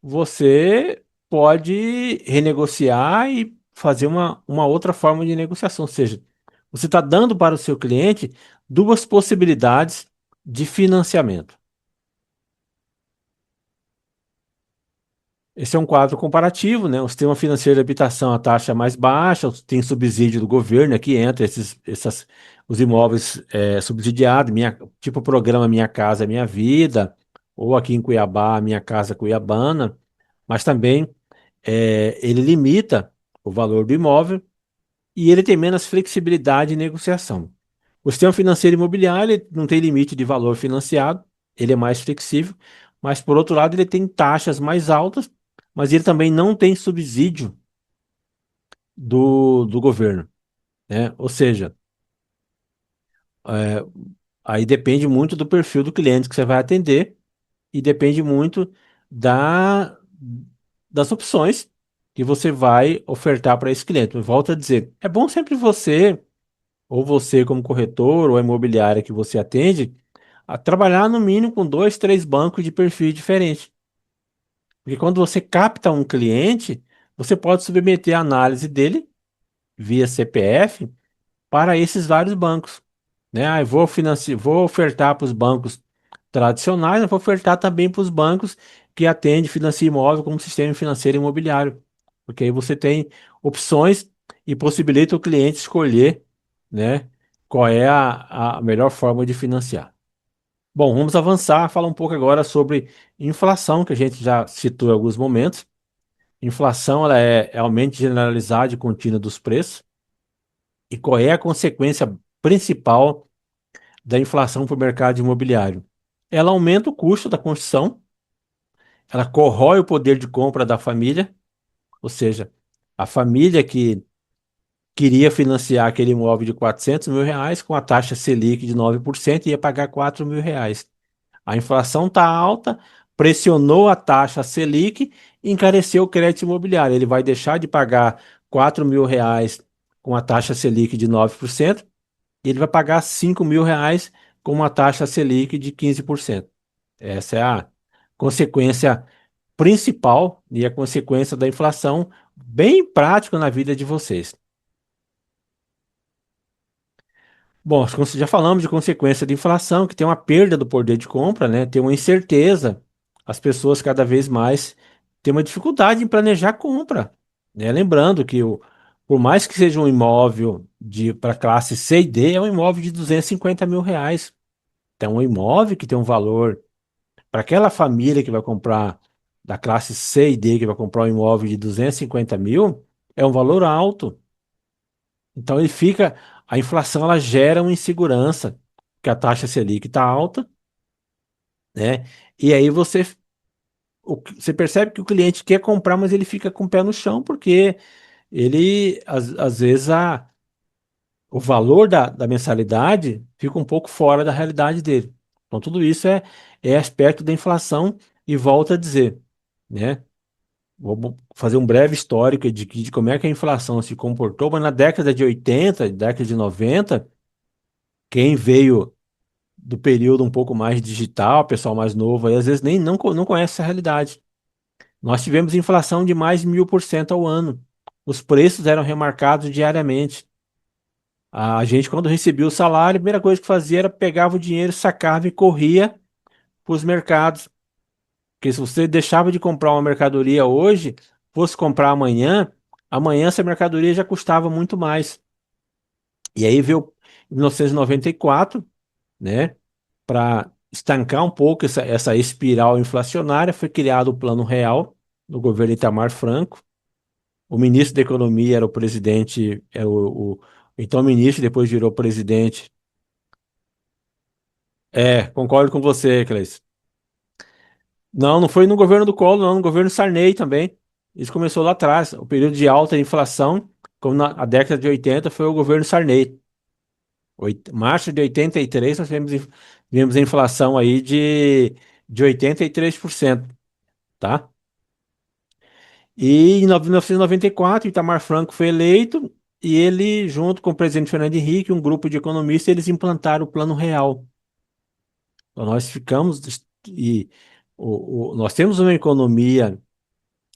você pode renegociar e fazer uma outra forma de negociação. Ou seja, você está dando para o seu cliente duas possibilidades de financiamento. Esse é um quadro comparativo, né? O sistema financeiro de habitação, a taxa é mais baixa, tem subsídio do governo, aqui entra os imóveis subsidiados, tipo o programa Minha Casa Minha Vida, ou aqui em Cuiabá, Minha Casa Cuiabana, mas também ele limita o valor do imóvel e ele tem menos flexibilidade de negociação. O sistema financeiro imobiliário ele não tem limite de valor financiado, ele é mais flexível, mas por outro lado ele tem taxas mais altas, mas ele também não tem subsídio do governo, né? Ou seja, é, aí depende muito do perfil do cliente que você vai atender e depende muito da, das opções que você vai ofertar para esse cliente. Eu volto a dizer, é bom sempre você, ou você como corretor, ou a imobiliária que você atende, a trabalhar no mínimo com dois, três bancos de perfil diferente. Porque quando você capta um cliente, você pode submeter a análise dele via CPF para esses vários bancos, né? Ah, eu vou ofertar para os bancos tradicionais, eu vou ofertar também para os bancos que atendem financia imóvel como sistema financeiro imobiliário, porque aí você tem opções e possibilita o cliente escolher, né, qual é a melhor forma de financiar. Bom, vamos avançar, falar um pouco agora sobre inflação, que a gente já citou em alguns momentos. Inflação, ela é aumento generalizado e contínuo dos preços. E qual é a consequência principal da inflação para o mercado imobiliário? Ela aumenta o custo da construção, ela corrói o poder de compra da família, ou seja, a família que queria financiar aquele imóvel de R$ 400.000 com a taxa Selic de 9% ia pagar R$ 4.000. A inflação está alta, pressionou a taxa Selic e encareceu o crédito imobiliário. Ele vai deixar de pagar R$ 4.000 com a taxa Selic de 9% e ele vai pagar R$ 5.000 com uma taxa Selic de 15%. Essa é a consequência principal e a consequência da inflação, bem prática na vida de vocês. Bom, já falamos de consequência de inflação, que tem uma perda do poder de compra, né? Tem uma incerteza. As pessoas cada vez mais têm uma dificuldade em planejar a compra, né? Lembrando que por mais que seja um imóvel para classe C e D, é um imóvel de R$ 250.000. Então, um imóvel que tem um valor para aquela família que vai comprar da classe C e D, que vai comprar um imóvel de 250.000, é um valor alto. Então a inflação ela gera uma insegurança, que a taxa Selic está alta, né? E aí você percebe que o cliente quer comprar, mas ele fica com o pé no chão, porque às vezes, o valor da mensalidade fica um pouco fora da realidade dele. Então, tudo isso é aspecto da inflação, e volto a dizer, né? Vou fazer um breve histórico de como é que a inflação se comportou, mas na década de 80, década de 90, quem veio do período um pouco mais digital, pessoal mais novo, aí às vezes nem não conhece essa realidade. Nós tivemos inflação de mais de 1.000% ao ano. Os preços eram remarcados diariamente. A gente, quando recebia o salário, a primeira coisa que fazia era pegava o dinheiro, sacava e corria para os mercados. Porque se você deixava de comprar uma mercadoria hoje, fosse comprar amanhã, amanhã essa mercadoria já custava muito mais. E aí veio 1994, né? Para estancar um pouco essa espiral inflacionária, foi criado o Plano Real no governo Itamar Franco. O ministro da Economia era o presidente, então ministro, depois virou presidente. Concordo com você, Cleiton. Não, não foi no governo do Collor, não, no governo Sarney também. Isso começou lá atrás. O período de alta inflação, como na a década de 80, foi o governo Sarney. Março de 83, nós tivemos a inflação aí de 83%, tá? E em 1994, Itamar Franco foi eleito e ele, junto com o presidente Fernando Henrique, um grupo de economistas, eles implantaram o Plano Real. Então, nós ficamos e nós temos uma economia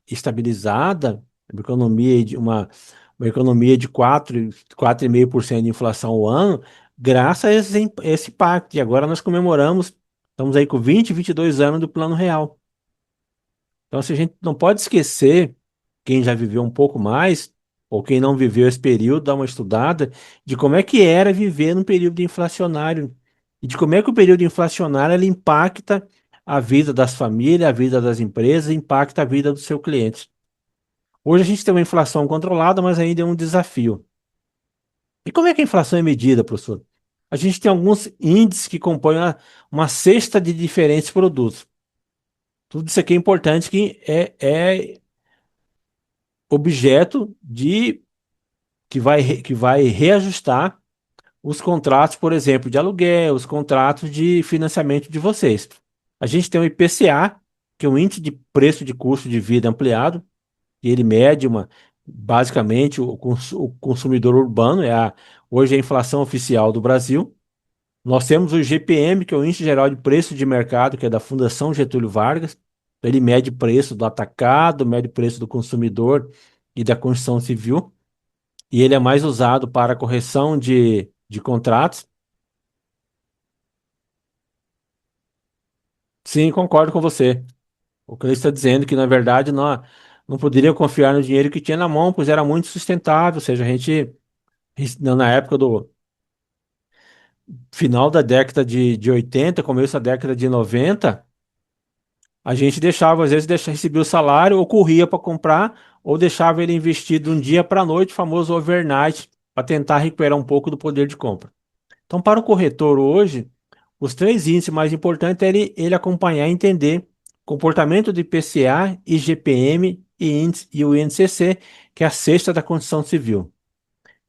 estabilizada, uma economia de 4,5% de inflação ao ano, graças a esse pacto. E agora nós comemoramos, estamos aí com 20, 22 anos do Plano Real. Então, assim, a gente não pode esquecer, quem já viveu um pouco mais, ou quem não viveu esse período, dá uma estudada, de como é que era viver num período inflacionário. E de como é que o período inflacionário ele impacta a vida das famílias, a vida das empresas, impacta a vida dos seus clientes. Hoje a gente tem uma inflação controlada, mas ainda é um desafio. E como é que a inflação é medida, professor? A gente tem alguns índices que compõem uma cesta de diferentes produtos. Tudo isso aqui é importante, que é objeto de que vai reajustar os contratos, por exemplo, de aluguel, os contratos de financiamento de vocês. A gente tem o IPCA, que é o Índice de Preço de Custo de Vida Ampliado, e ele mede basicamente o consumidor urbano, hoje é a inflação oficial do Brasil. Nós temos o IGPM, que é o Índice Geral de Preço de Mercado, que é da Fundação Getúlio Vargas. Ele mede preço do atacado, mede preço do consumidor e da construção civil. E ele é mais usado para correção de contratos. Sim, concordo com você. O que ele está dizendo é que, na verdade, não poderia confiar no dinheiro que tinha na mão, pois era muito sustentável. Ou seja, na época do final da década de 80, começo da década de 90, a gente deixava, às vezes, recebia o salário, ou corria para comprar, ou deixava ele investido de um dia para a noite, famoso overnight, para tentar recuperar um pouco do poder de compra. Então, para o corretor hoje, os três índices mais importantes é ele acompanhar e entender comportamento de IPCA, IGPM e o INCC, que é a cesta da construção civil.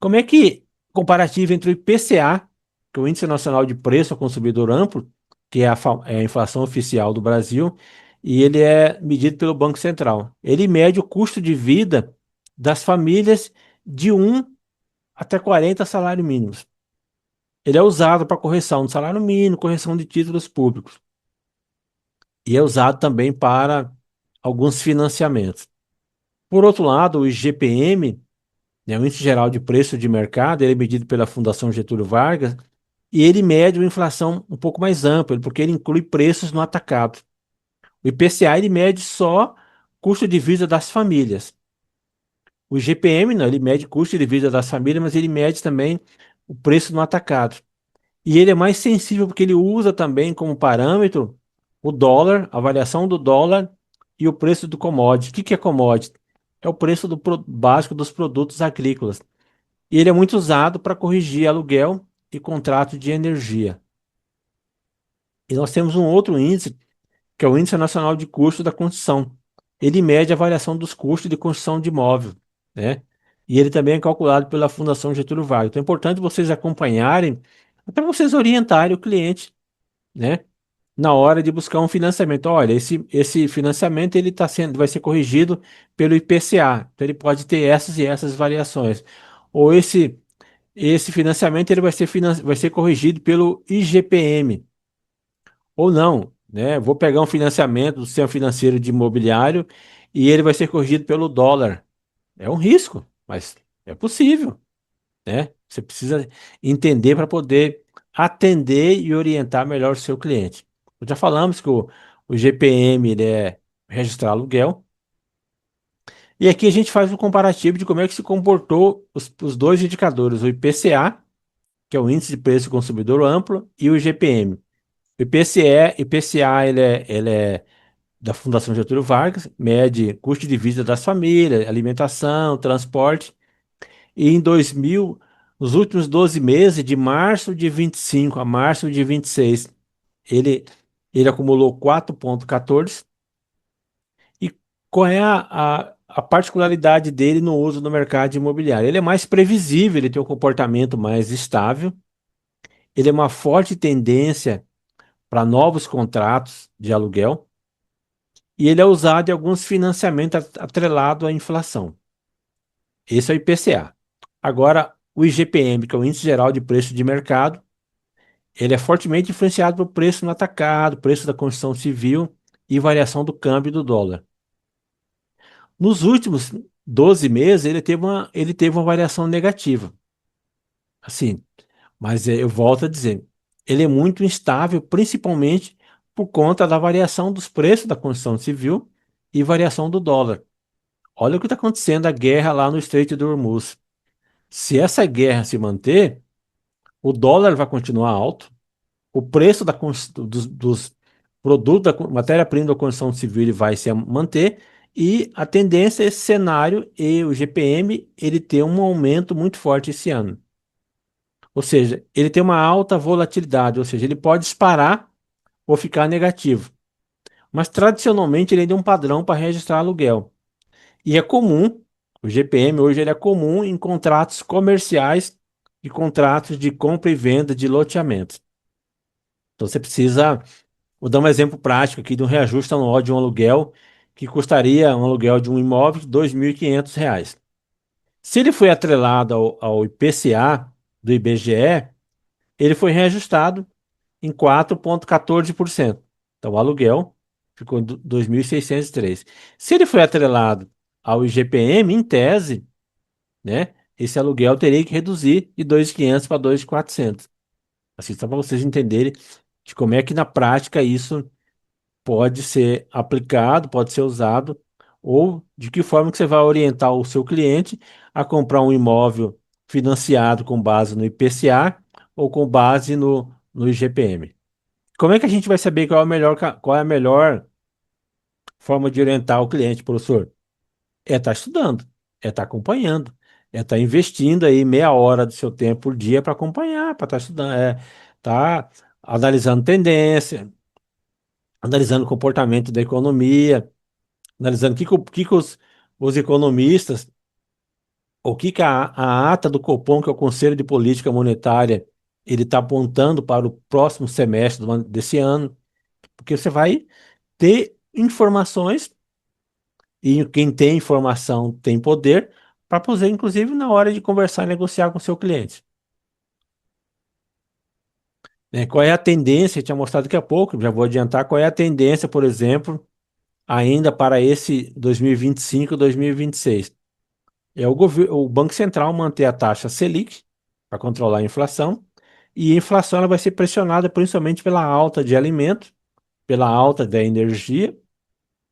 Como é que comparativo entre o IPCA, que é o Índice Nacional de Preço ao Consumidor Amplo, que é a inflação oficial do Brasil, e ele é medido pelo Banco Central. Ele mede o custo de vida das famílias de 1 até 40 salários mínimos. Ele é usado para correção do salário mínimo, correção de títulos públicos. E é usado também para alguns financiamentos. Por outro lado, o IGPM, né, o Índice Geral de Preço de Mercado, ele é medido pela Fundação Getúlio Vargas, e ele mede uma inflação um pouco mais ampla, porque ele inclui preços no atacado. O IPCA ele mede só custo de vida das famílias. O IGPM não, ele mede custo de vida das famílias, mas ele mede também o preço no atacado. E ele é mais sensível porque ele usa também como parâmetro o dólar, a variação do dólar e o preço do commodity. O que que é commodity? É o preço básico dos produtos agrícolas. E ele é muito usado para corrigir aluguel e contrato de energia. E nós temos um outro índice, que é o Índice Nacional de Custo da Construção. Ele mede a variação dos custos de construção de imóvel, né? E ele também é calculado pela Fundação Getúlio Vargas. Então é importante vocês acompanharem, até vocês orientarem o cliente, né? Na hora de buscar um financiamento. Olha, esse financiamento ele vai ser corrigido pelo IPCA. Então ele pode ter essas e essas variações. Ou esse financiamento ele vai ser corrigido pelo IGPM. Ou não, né? Vou pegar um financiamento do sistema financeiro de imobiliário e ele vai ser corrigido pelo dólar. É um risco, mas é possível, né? Você precisa entender para poder atender e orientar melhor o seu cliente. Já falamos que o GPM ele é registrar aluguel. E aqui a gente faz um comparativo de como é que se comportou os dois indicadores, o IPCA, que é o Índice de Preço do Consumidor Amplo, e o IGPM. IPCA ele é da Fundação Getúlio Vargas, mede custo de vida das famílias, alimentação, transporte. E em 2000, nos últimos 12 meses, de março de 25 a março de 26, ele, ele acumulou 4,14. E qual é a particularidade dele no uso no mercado imobiliário? Ele é mais previsível, ele tem um comportamento mais estável, ele é uma forte tendência para novos contratos de aluguel e ele é usado em alguns financiamentos atrelado à inflação. Esse é o IPCA. Agora, o IGPM, que é o Índice Geral de Preço de Mercado, ele é fortemente influenciado pelo preço no atacado, preço da construção civil e variação do câmbio do dólar. Nos últimos 12 meses, ele teve uma variação negativa. Assim, Mas eu volto a dizer, ele é muito instável, principalmente por conta da variação dos preços da construção civil e variação do dólar. Olha o que está acontecendo, a guerra lá no Estreito de Hormuz. Se essa guerra se manter, o dólar vai continuar alto, o preço dos produtos da matéria-prima da construção civil ele vai se manter e a tendência é esse cenário e o GPM ele ter um aumento muito forte esse ano. Ou seja, ele tem uma alta volatilidade, ou seja, ele pode disparar ou ficar negativo. Mas tradicionalmente ele tem um padrão para registrar aluguel. E é comum, o GPM hoje ele é comum em contratos comerciais e contratos de compra e venda de loteamentos. Então você precisa, vou dar um exemplo prático aqui de um reajuste anual de um aluguel que custaria um aluguel de um imóvel de R$ 2.500. Se ele foi atrelado ao IPCA do IBGE, ele foi reajustado em 4,14%. Então, o aluguel ficou em 2.603. Se ele foi atrelado ao IGPM, em tese, né, esse aluguel teria que reduzir de 2.500 para 2.400. Assim, só para vocês entenderem de como é que na prática isso pode ser aplicado, pode ser usado, ou de que forma que você vai orientar o seu cliente a comprar um imóvel financiado com base no IPCA ou com base no IGPM. Como é que a gente vai saber qual é qual é a melhor forma de orientar o cliente, professor? É estar estudando, é estar acompanhando, é estar investindo aí meia hora do seu tempo por dia para acompanhar, para estar estudando, estar analisando tendência, analisando o comportamento da economia, analisando o que que os economistas, o que que a ata do Copom, que é o Conselho de Política Monetária, ele está apontando para o próximo semestre desse ano, porque você vai ter informações e quem tem informação tem poder para poder, inclusive, na hora de conversar e negociar com o seu cliente. Né? Qual é a tendência? Eu tinha mostrado daqui a pouco, já vou adiantar qual é a tendência, por exemplo, ainda para esse 2025, 2026. É o Banco Central manter a taxa Selic para controlar a inflação, e a inflação ela vai ser pressionada principalmente pela alta de alimentos, pela alta da energia.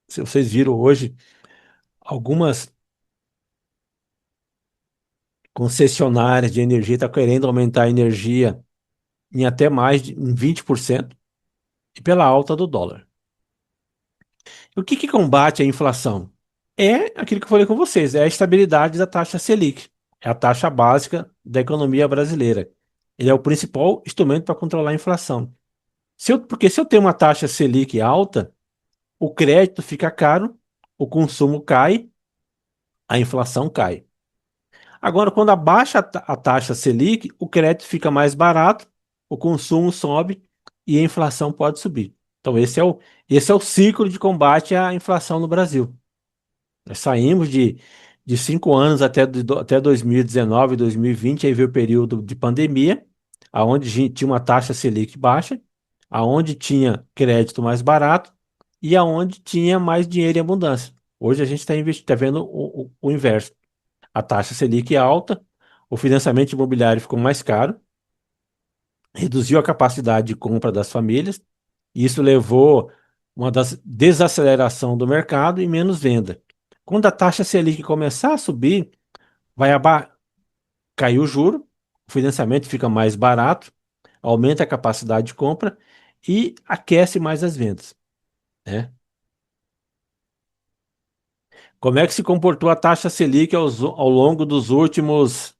Se vocês viram hoje, algumas concessionárias de energia estão querendo aumentar a energia em até mais de em 20%, e pela alta do dólar. O que que combate a inflação? É aquilo que eu falei com vocês, é a estabilidade da taxa Selic, é a taxa básica da economia brasileira. Ele é o principal instrumento para controlar a inflação. Porque se eu tenho uma taxa Selic alta, o crédito fica caro, o consumo cai, a inflação cai. Agora, quando abaixa a taxa Selic, o crédito fica mais barato, o consumo sobe e a inflação pode subir. Então, esse é o ciclo de combate à inflação no Brasil. Nós saímos de 5 anos até 2019, 2020, aí veio o período de pandemia, aonde a gente tinha uma taxa Selic baixa, aonde tinha crédito mais barato e aonde tinha mais dinheiro em abundância. Hoje a gente está vendo o inverso. A taxa Selic é alta, o financiamento imobiliário ficou mais caro, reduziu a capacidade de compra das famílias, e isso levou uma desaceleração do mercado e menos venda. Quando a taxa Selic começar a subir, vai cair o juro, o financiamento fica mais barato, aumenta a capacidade de compra e aquece mais as vendas, né? Como é que se comportou a taxa Selic ao longo dos últimos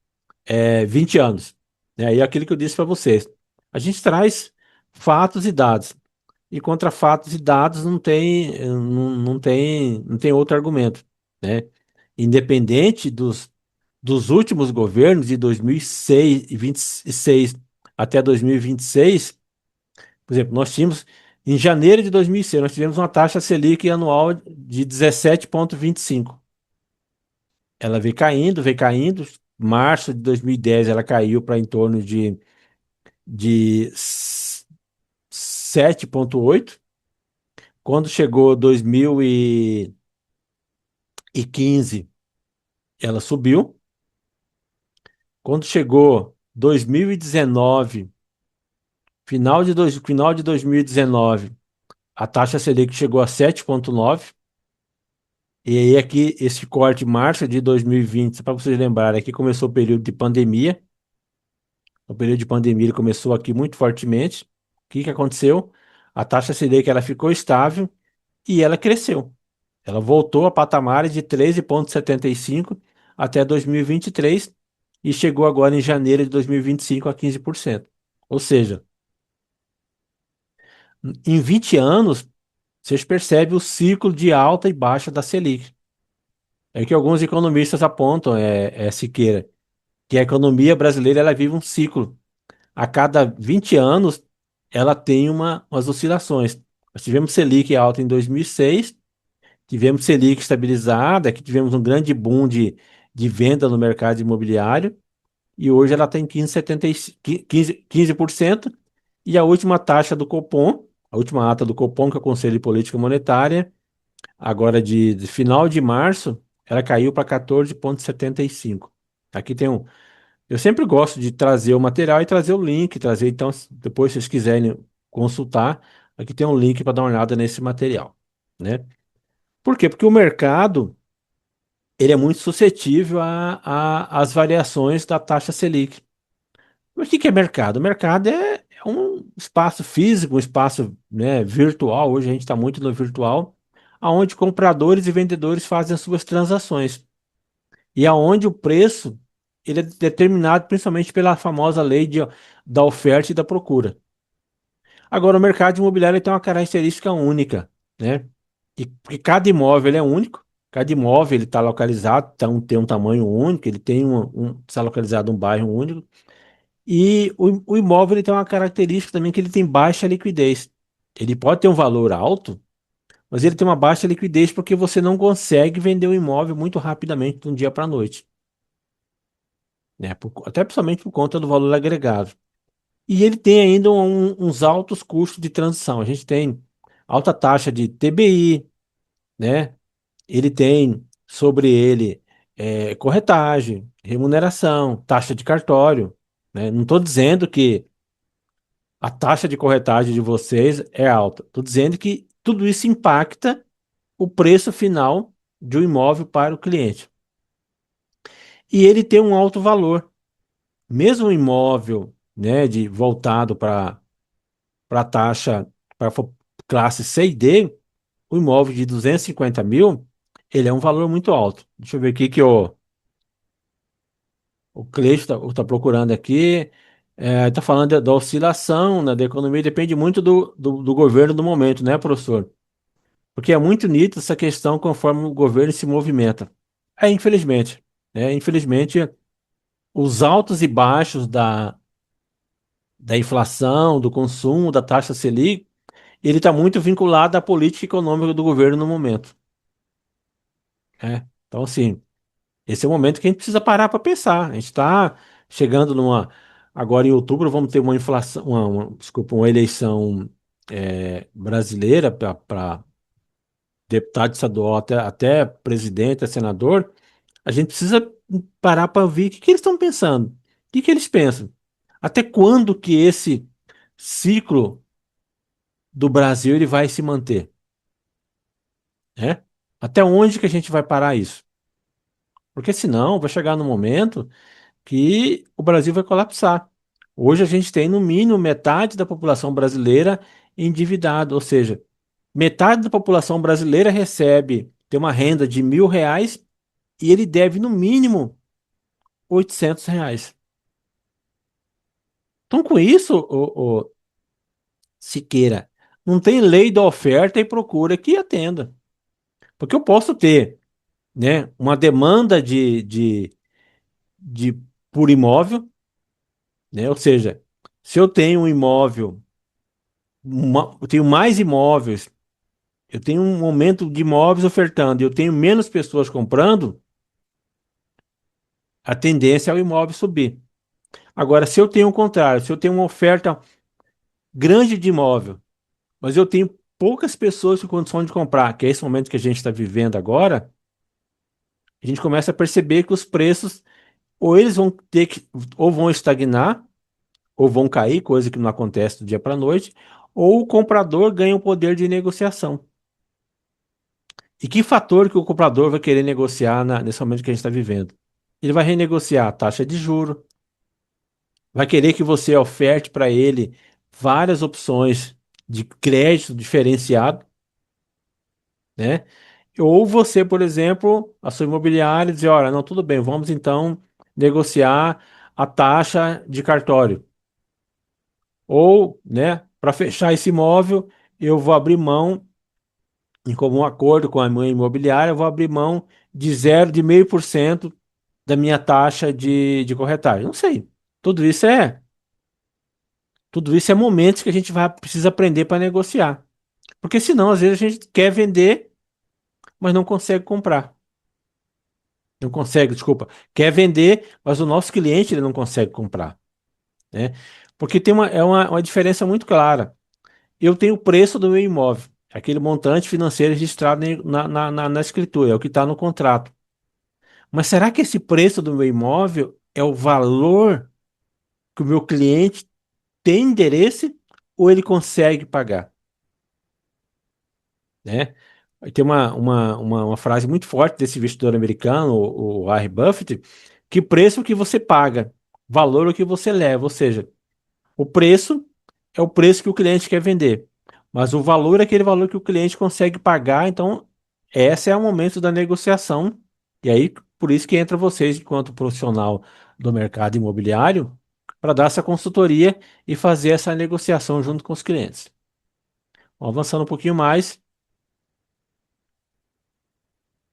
20 anos? E aquilo que eu disse para vocês. A gente traz fatos e dados. E contra fatos e dados não tem outro argumento, né? Independente dos últimos governos, de 2006 e 26 até 2026, por exemplo, nós tínhamos, em janeiro de 2006, nós tivemos uma taxa Selic anual de 17,25. Ela veio caindo. Março de 2010 ela caiu para em torno de 7,8. Quando chegou 2015, ela subiu. Quando chegou 2019, final de 2019, a taxa Selic chegou a 7,9. E aí aqui, esse corte de março de 2020, para vocês lembrarem, aqui começou o período de pandemia. O período de pandemia ele começou aqui muito fortemente. O que que aconteceu? A taxa Selic ela ficou estável e ela cresceu. Ela voltou a patamares de 13,75 até 2023 e chegou agora em janeiro de 2025 a 15%. Ou seja, em 20 anos, vocês percebem o ciclo de alta e baixa da Selic. É que alguns economistas apontam, Siqueira, que a economia brasileira ela vive um ciclo. A cada 20 anos, ela tem umas oscilações. Nós tivemos Selic alta em 2006, tivemos Selic estabilizada, que tivemos um grande boom de venda no mercado imobiliário, e hoje ela tem 15%, e a última taxa do Copom, a última ata do Copom, que é o Conselho de Política Monetária, agora de final de março, ela caiu para 14,75. Aqui tem um. Eu sempre gosto de trazer o material e trazer o link, trazer, então, depois se vocês quiserem consultar, aqui tem um link para dar uma olhada nesse material, né? Por quê? Porque o mercado, ele é muito suscetível às variações da taxa Selic. Mas o que que é mercado? O mercado é um espaço físico, um espaço, né, virtual. Hoje a gente está muito no virtual, aonde compradores e vendedores fazem as suas transações. E aonde o preço ele é determinado principalmente pela famosa lei da oferta e da procura. Agora, o mercado imobiliário tem uma característica única, né? E porque cada imóvel ele é único, cada imóvel ele está localizado, tem um tamanho único, ele tem está localizado em um bairro único. E o imóvel ele tem uma característica também que ele tem baixa liquidez. Ele pode ter um valor alto, mas ele tem uma baixa liquidez porque você não consegue vender o imóvel muito rapidamente de um dia para a noite, né? Até principalmente por conta do valor agregado. E ele tem ainda uns altos custos de transição. A gente tem alta taxa de TBI, né? Ele tem sobre ele corretagem, remuneração, taxa de cartório, né? Não estou dizendo que a taxa de corretagem de vocês é alta. Estou dizendo que tudo isso impacta o preço final de um imóvel para o cliente. E ele tem um alto valor. Mesmo um imóvel, né, voltado para taxa, para classe C e D, o imóvel de 250 mil, ele é um valor muito alto. Deixa eu ver aqui que o Cleiton está procurando aqui. Está falando da oscilação, né, da economia, depende muito do governo do momento, né, professor? Porque é muito nítida essa questão conforme o governo se movimenta. Infelizmente, infelizmente, os altos e baixos da inflação, do consumo, da taxa Selic, ele está muito vinculado à política econômica do governo no momento, né? Então, assim, esse é o momento que a gente precisa parar para pensar. A gente está chegando numa. Agora, em outubro, vamos ter uma inflação, desculpa, uma eleição brasileira para deputado estadual, até presidente, senador. A gente precisa parar para ver o que que eles estão pensando. O que que eles pensam? Até quando que esse ciclo do Brasil ele vai se manter, né? Até onde que a gente vai parar isso? Porque senão vai chegar no momento que o Brasil vai colapsar. Hoje a gente tem no mínimo metade da população brasileira endividada, ou seja, metade da população brasileira tem uma renda de R$ 1.000 e ele deve no mínimo R$ 800. Então, com isso, Siqueira, não tem lei da oferta e procura que atenda. Porque eu posso ter, né, uma demanda de por imóvel, né? Ou seja, se eu tenho um imóvel, eu tenho mais imóveis, eu tenho um aumento de imóveis ofertando, e eu tenho menos pessoas comprando, a tendência é o imóvel subir. Agora, se eu tenho o contrário, se eu tenho uma oferta grande de imóvel, mas eu tenho poucas pessoas com condição de comprar, que é esse momento que a gente está vivendo agora, a gente começa a perceber que os preços ou eles vão ter que, ou vão estagnar, ou vão cair, coisa que não acontece do dia para a noite, ou o comprador ganha o poder de negociação. E que fator que o comprador vai querer negociar nesse momento que a gente está vivendo? Ele vai renegociar a taxa de juro, vai querer que você oferte para ele várias opções de crédito diferenciado, né? Ou você, por exemplo, a sua imobiliária dizer, olha, não, tudo bem, vamos então negociar a taxa de cartório. Ou, né, para fechar esse imóvel, eu vou abrir mão, em comum acordo com a minha imobiliária, eu vou abrir mão de 0,5% da minha taxa de corretagem. Não sei. Tudo isso é, tudo isso é momentos que a gente vai precisa aprender para negociar. Porque senão, às vezes, a gente quer vender, mas não consegue comprar. Não consegue, desculpa. Quer vender, mas o nosso cliente ele não consegue comprar, né? Porque tem uma diferença muito clara. Eu tenho o preço do meu imóvel, aquele montante financeiro registrado na escritura, é o que está no contrato. Mas será que esse preço do meu imóvel é o valor que o meu cliente tem interesse ou ele consegue pagar, né? Tem uma frase muito forte desse investidor americano, o Warren Buffett, que preço que você paga, valor o que você leva, ou seja, o preço é o preço que o cliente quer vender, mas o valor é aquele valor que o cliente consegue pagar. Então, esse é o momento da negociação. E aí, por isso que entra vocês, enquanto profissional do mercado imobiliário, para dar essa consultoria e fazer essa negociação junto com os clientes. Bom, avançando um pouquinho mais,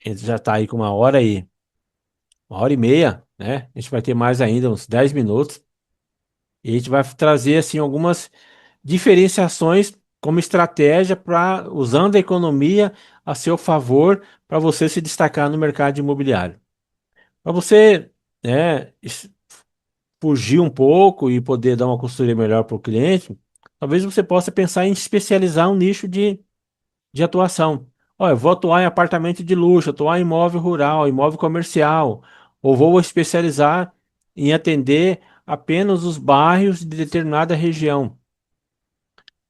a gente já está aí com uma hora e meia, né? A gente vai ter mais ainda, uns 10 minutos. E a gente vai trazer assim algumas diferenciações como estratégia para usando a economia a seu favor para você se destacar no mercado imobiliário. Para você, né, fugir um pouco e poder dar uma consultoria melhor para o cliente, talvez você possa pensar em especializar um nicho de atuação. Olha, eu vou atuar em apartamento de luxo, atuar em imóvel rural, imóvel comercial, ou vou especializar em atender apenas os bairros de determinada região.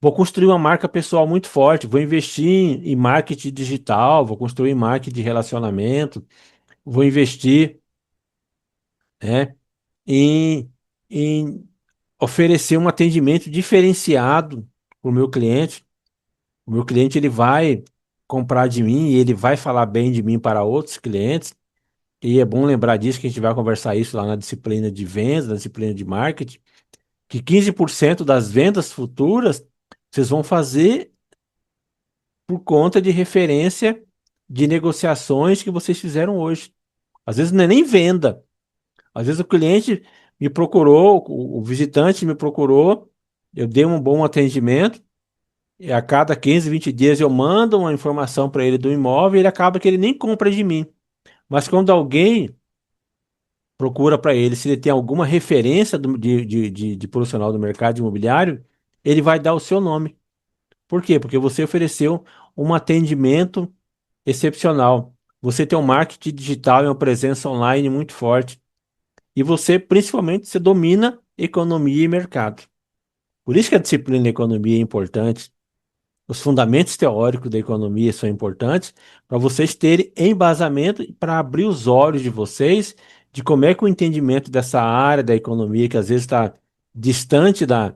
Vou construir uma marca pessoal muito forte, vou investir em marketing digital, vou construir em marketing de relacionamento, vou investir, né, em, em oferecer um atendimento diferenciado para o meu cliente. O meu cliente ele vai comprar de mim e ele vai falar bem de mim para outros clientes. E é bom lembrar disso, que a gente vai conversar isso lá na disciplina de vendas, na disciplina de marketing, que 15% das vendas futuras vocês vão fazer por conta de referência de negociações que vocês fizeram hoje. Às vezes não é nem venda. Às vezes o cliente me procurou, o visitante me procurou, eu dei um bom atendimento, e a cada 15, 20 dias eu mando uma informação para ele do imóvel e ele acaba que ele nem compra de mim. Mas quando alguém procura para ele, se ele tem alguma referência de profissional do mercado imobiliário, ele vai dar o seu nome. Por quê? Porque você ofereceu um atendimento excepcional. Você tem um marketing digital e uma presença online muito forte. E você, principalmente, você domina economia e mercado. Por isso que a disciplina de economia é importante. Os fundamentos teóricos da economia são importantes para vocês terem embasamento e para abrir os olhos de vocês de como é que o entendimento dessa área da economia, que às vezes está distante da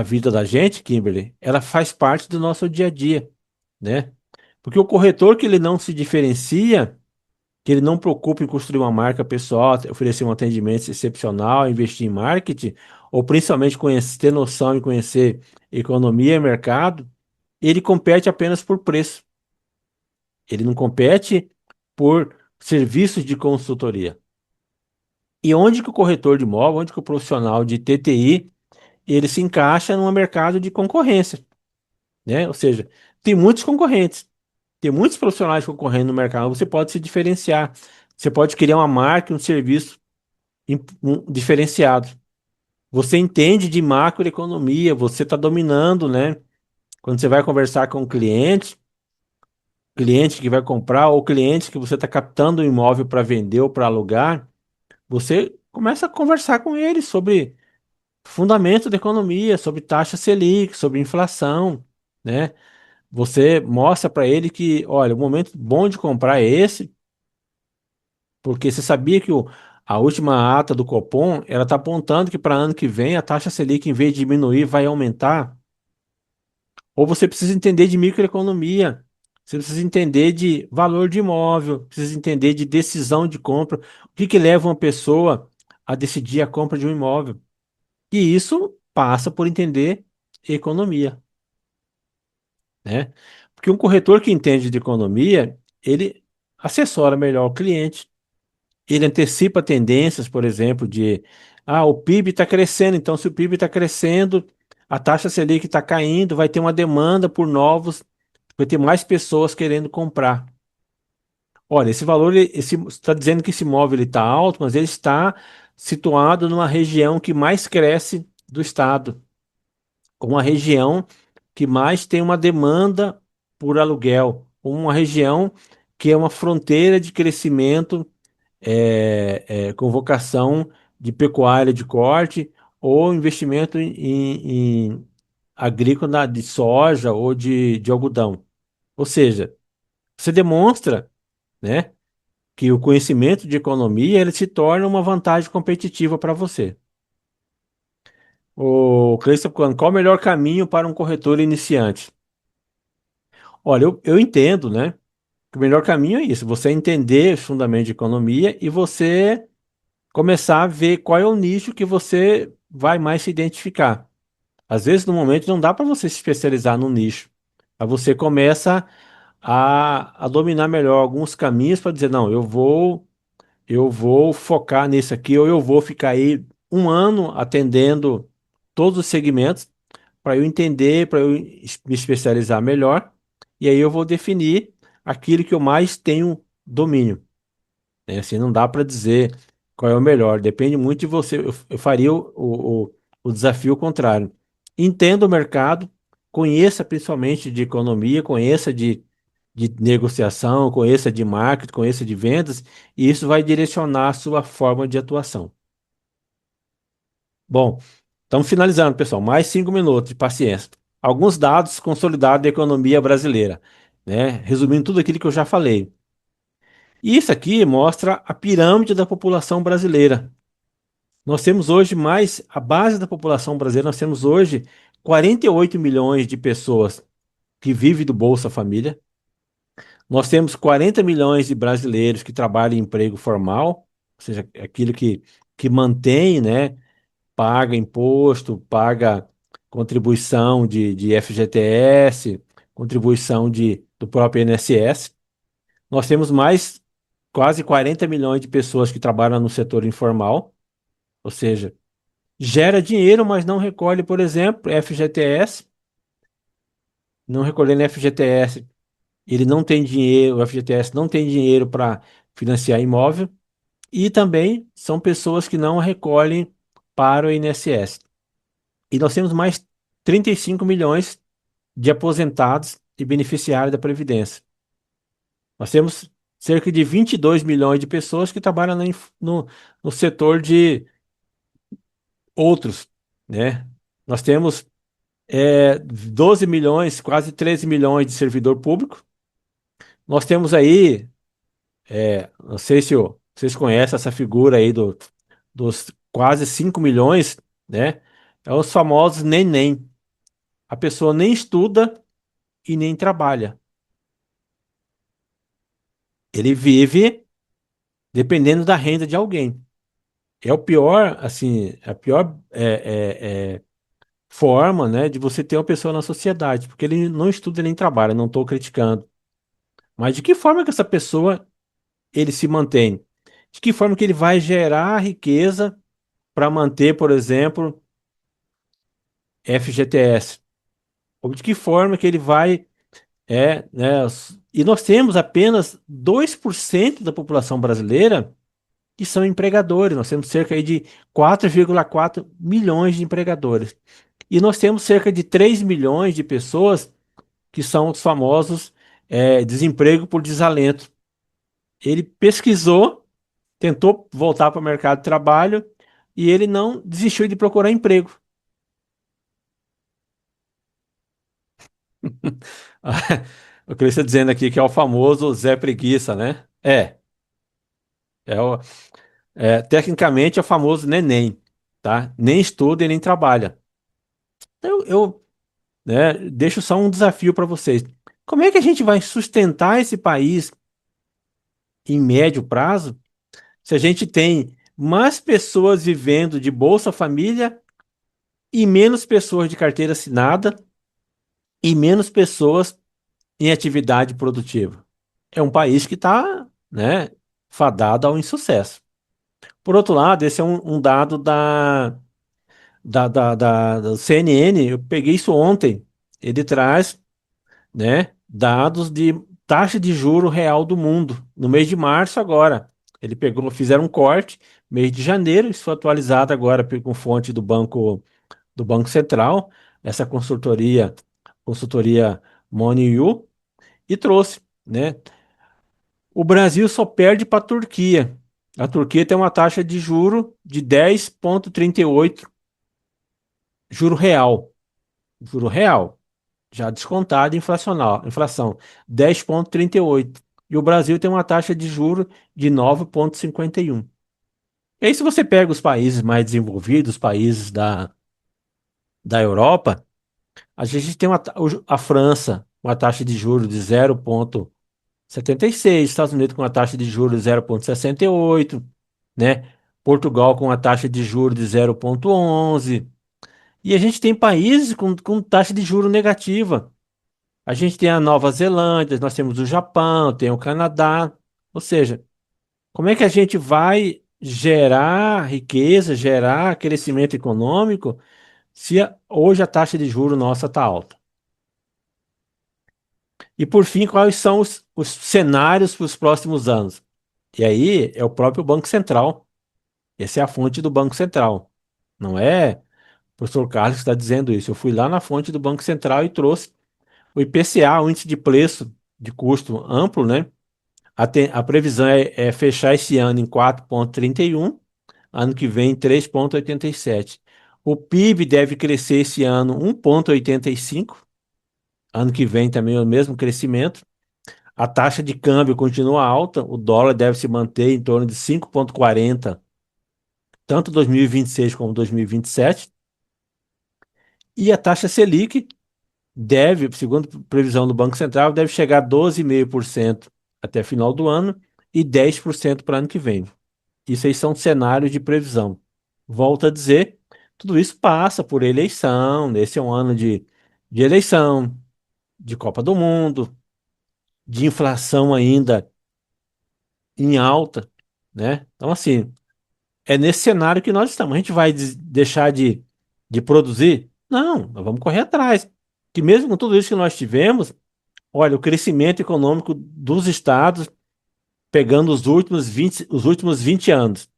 vida da gente, Kimberly, ela faz parte do nosso dia a dia, né? Porque o corretor que ele não se diferencia, que ele não preocupa em construir uma marca pessoal, oferecer um atendimento excepcional, investir em marketing, ou principalmente conhecer, ter noção e conhecer economia e mercado, ele compete apenas por preço. Ele não compete por serviços de consultoria. E onde que o corretor de imóvel, onde que o profissional de TTI, ele se encaixa num mercado de concorrência, né? Ou seja, tem muitos concorrentes, tem muitos profissionais concorrendo no mercado, você pode se diferenciar. Você pode criar uma marca, um serviço diferenciado. Você entende de macroeconomia, você está dominando, né? Quando você vai conversar com o cliente que vai comprar, ou cliente que você está captando um imóvel para vender ou para alugar, Você começa a conversar com ele sobre fundamento da economia, sobre taxa Selic, sobre inflação, né? Você mostra para ele que, olha, o momento bom de comprar é esse, porque você sabia que a última ata do Copom, ela está apontando que para ano que vem a taxa Selic, em vez de diminuir, vai aumentar. Ou você precisa entender de microeconomia, você precisa entender de valor de imóvel, precisa entender de decisão de compra, o que que leva uma pessoa a decidir a compra de um imóvel. E isso passa por entender economia, né? Porque um corretor que entende de economia, ele assessora melhor o cliente, ele antecipa tendências, por exemplo, de o PIB está crescendo, então se o PIB está crescendo, a taxa Selic está caindo, vai ter uma demanda por novos, vai ter mais pessoas querendo comprar. Olha, esse valor, esse está dizendo que esse imóvel está alto, mas ele está situado numa região que mais cresce do estado, uma região que mais tem uma demanda por aluguel, uma região que é uma fronteira de crescimento com vocação de pecuária de corte ou investimento em agrícola de soja ou de algodão. Ou seja, você demonstra, né, que o conhecimento de economia ele se torna uma vantagem competitiva para você. O Cleiton, qual o melhor caminho para um corretor iniciante? Olha, eu entendo, né, que o melhor caminho é isso, você entender os fundamentos de economia e você começar a ver qual é o nicho que você vai mais se identificar. Às vezes, no momento, não dá para você se especializar no nicho. Aí você começa a dominar melhor alguns caminhos para dizer, não, eu vou focar nisso aqui, ou eu vou ficar aí um ano atendendo todos os segmentos para eu entender, para eu me especializar melhor, e aí eu vou definir aquilo que eu mais tenho domínio, né? Assim, não dá para dizer qual é o melhor, depende muito de você. Eu faria o desafio contrário. Entenda o mercado, conheça principalmente de economia, conheça de negociação, conheça de marketing, conheça de vendas, e isso vai direcionar a sua forma de atuação. Bom, estamos finalizando, pessoal. Mais 5 minutos de paciência. Alguns dados consolidados da economia brasileira, né? Resumindo tudo aquilo que eu já falei. E isso aqui mostra a pirâmide da população brasileira. Nós temos hoje mais, a base da população brasileira, nós temos hoje 48 milhões de pessoas que vivem do Bolsa Família. Nós temos 40 milhões de brasileiros que trabalham em emprego formal, ou seja, aquilo que mantém, né, paga imposto, paga contribuição de FGTS, contribuição do próprio INSS. Nós temos mais quase 40 milhões de pessoas que trabalham no setor informal, ou seja, gera dinheiro, mas não recolhe, por exemplo, FGTS, não recolhendo FGTS, ele não tem dinheiro, o FGTS não tem dinheiro para financiar imóvel, e também são pessoas que não recolhem para o INSS. E nós temos mais 35 milhões de aposentados e beneficiários da Previdência. Nós temos cerca de 22 milhões de pessoas que trabalham no setor de outros, né? Nós temos 12 milhões, quase 13 milhões de servidor público. Nós temos aí, não sei se vocês conhecem essa figura aí dos quase 5 milhões, né? É os famosos neném. A pessoa nem estuda e nem trabalha. Ele vive dependendo da renda de alguém. É o pior, assim, a pior forma, né, de você ter uma pessoa na sociedade, porque ele não estuda nem trabalha, não estou criticando. Mas de que forma que essa pessoa ele se mantém? De que forma que ele vai gerar riqueza para manter, por exemplo, FGTS? Ou de que forma que ele vai, né? E nós temos apenas 2% da população brasileira que são empregadores. Nós temos cerca aí de 4,4 milhões de empregadores. E nós temos cerca de 3 milhões de pessoas que são os famosos desemprego por desalento. Ele pesquisou, tentou voltar para o mercado de trabalho e ele não desistiu de procurar emprego. O que ele está dizendo aqui que é o famoso Zé Preguiça, né? É, tecnicamente é o famoso neném, tá? Nem estuda e nem trabalha. Né, deixo só um desafio para vocês. Como é que a gente vai sustentar esse país em médio prazo se a gente tem mais pessoas vivendo de Bolsa Família e menos pessoas de carteira assinada e menos pessoas em atividade produtiva? É um país que está, né, fadado ao insucesso. Por outro lado, esse é um dado da CNN, eu peguei isso ontem. Ele traz, né, dados de taxa de juro real do mundo no mês de março agora. Ele pegou, fizeram um corte, mês de janeiro, isso foi atualizado agora com fonte do Banco Central, essa consultoria MoneyU, e trouxe, né? O Brasil só perde para a Turquia. A Turquia tem uma taxa de juro de 10,38, juro real, já descontado inflacional, inflação 10,38. E o Brasil tem uma taxa de juro de 9,51. E aí, se você pega os países mais desenvolvidos, os países da Europa, a gente tem a França, uma taxa de juros de 0,76, Estados Unidos com uma taxa de juros de 0,68, né? Portugal com uma taxa de juros de 0,11. E a gente tem países com taxa de juros negativa. A gente tem a Nova Zelândia, nós temos o Japão, tem o Canadá. Ou seja, como é que a gente vai gerar riqueza, gerar crescimento econômico se hoje a taxa de juros nossa está alta? E por fim, quais são os cenários para os próximos anos? E aí é o próprio Banco Central. Essa é a fonte do Banco Central. Não é o professor Carlos que está dizendo isso. Eu fui lá na fonte do Banco Central e trouxe o IPCA, o índice de preço de custo amplo, né? A previsão é fechar esse ano em 4,31, ano que vem em 3,87. O PIB deve crescer esse ano 1,85, ano que vem também o mesmo crescimento. A taxa de câmbio continua alta, o dólar deve se manter em torno de 5,40, tanto 2026 como 2027. E a taxa Selic deve, segundo previsão do Banco Central, deve chegar a 12,5% até final do ano e 10% para ano que vem. Isso aí são cenários de previsão. Volto a dizer, tudo isso passa por eleição. Esse é um ano de eleição, de Copa do Mundo, de inflação ainda em alta, né? Então, assim, é nesse cenário que nós estamos. A gente vai deixar de produzir? Não, nós vamos correr atrás. Que mesmo com tudo isso que nós tivemos, olha, o crescimento econômico dos estados, pegando os últimos 20 anos.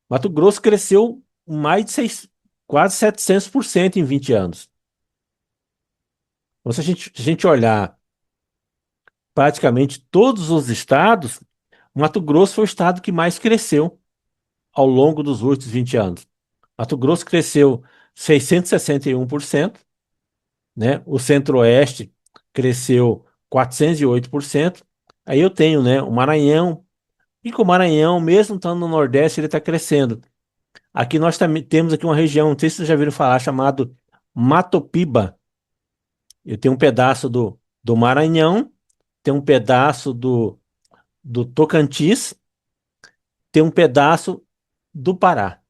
Mato Grosso cresceu mais de quase 700% em 20 anos. Então, se a gente olhar praticamente todos os estados, Mato Grosso foi o estado que mais cresceu ao longo dos últimos 20 anos. Mato Grosso cresceu 661%, né? O Centro-Oeste cresceu 408%. Aí eu tenho, né, o Maranhão, e com o Maranhão, mesmo estando no Nordeste, ele está crescendo. Aqui nós também temos aqui uma região, não sei se vocês já viram falar, chamado Matopiba. Eu tenho um pedaço do Maranhão, tem um pedaço do Tocantins, tem um pedaço do Pará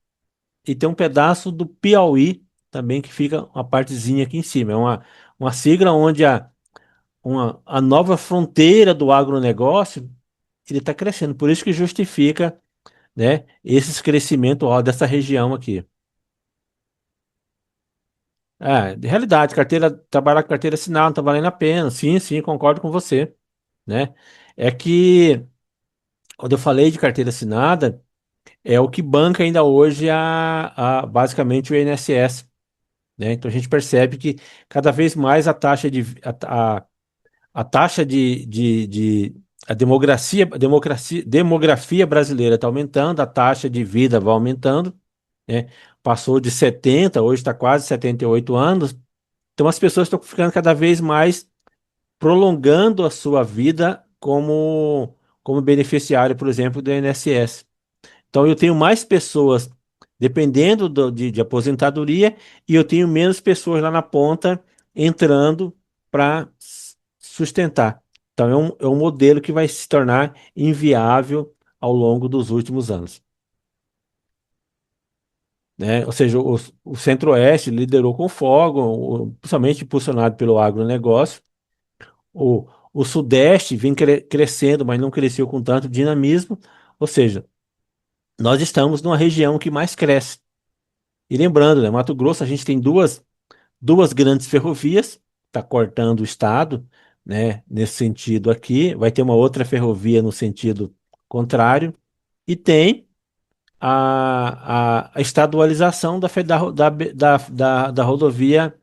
e tem um pedaço do Piauí também que fica uma partezinha aqui em cima. É uma sigla onde a nova fronteira do agronegócio ele está crescendo. Por isso que justifica, né, esses crescimentos ó, dessa região aqui. De realidade, trabalhar com carteira assinada não está valendo a pena. Sim, sim, concordo com você, né? É que quando eu falei de carteira assinada, é o que banca ainda hoje basicamente o INSS, né? Então a gente percebe que cada vez mais a taxa de demografia brasileira está aumentando, a taxa de vida vai aumentando, né? Passou de 70, hoje está quase 78 anos. Então as pessoas estão ficando cada vez mais prolongando a sua vida como beneficiário, por exemplo, do INSS. Então eu tenho mais pessoas dependendo de aposentadoria e eu tenho menos pessoas lá na ponta entrando para sustentar. Então é um modelo que vai se tornar inviável ao longo dos últimos anos, né? Ou seja, o Centro-Oeste liderou com folga, principalmente impulsionado pelo agronegócio. O Sudeste vem crescendo, mas não cresceu com tanto dinamismo. Ou seja, nós estamos numa região que mais cresce. E lembrando, né, Mato Grosso, a gente tem duas grandes ferrovias, está cortando o estado, né, nesse sentido aqui. Vai ter uma outra ferrovia no sentido contrário. E tem a estadualização da rodovia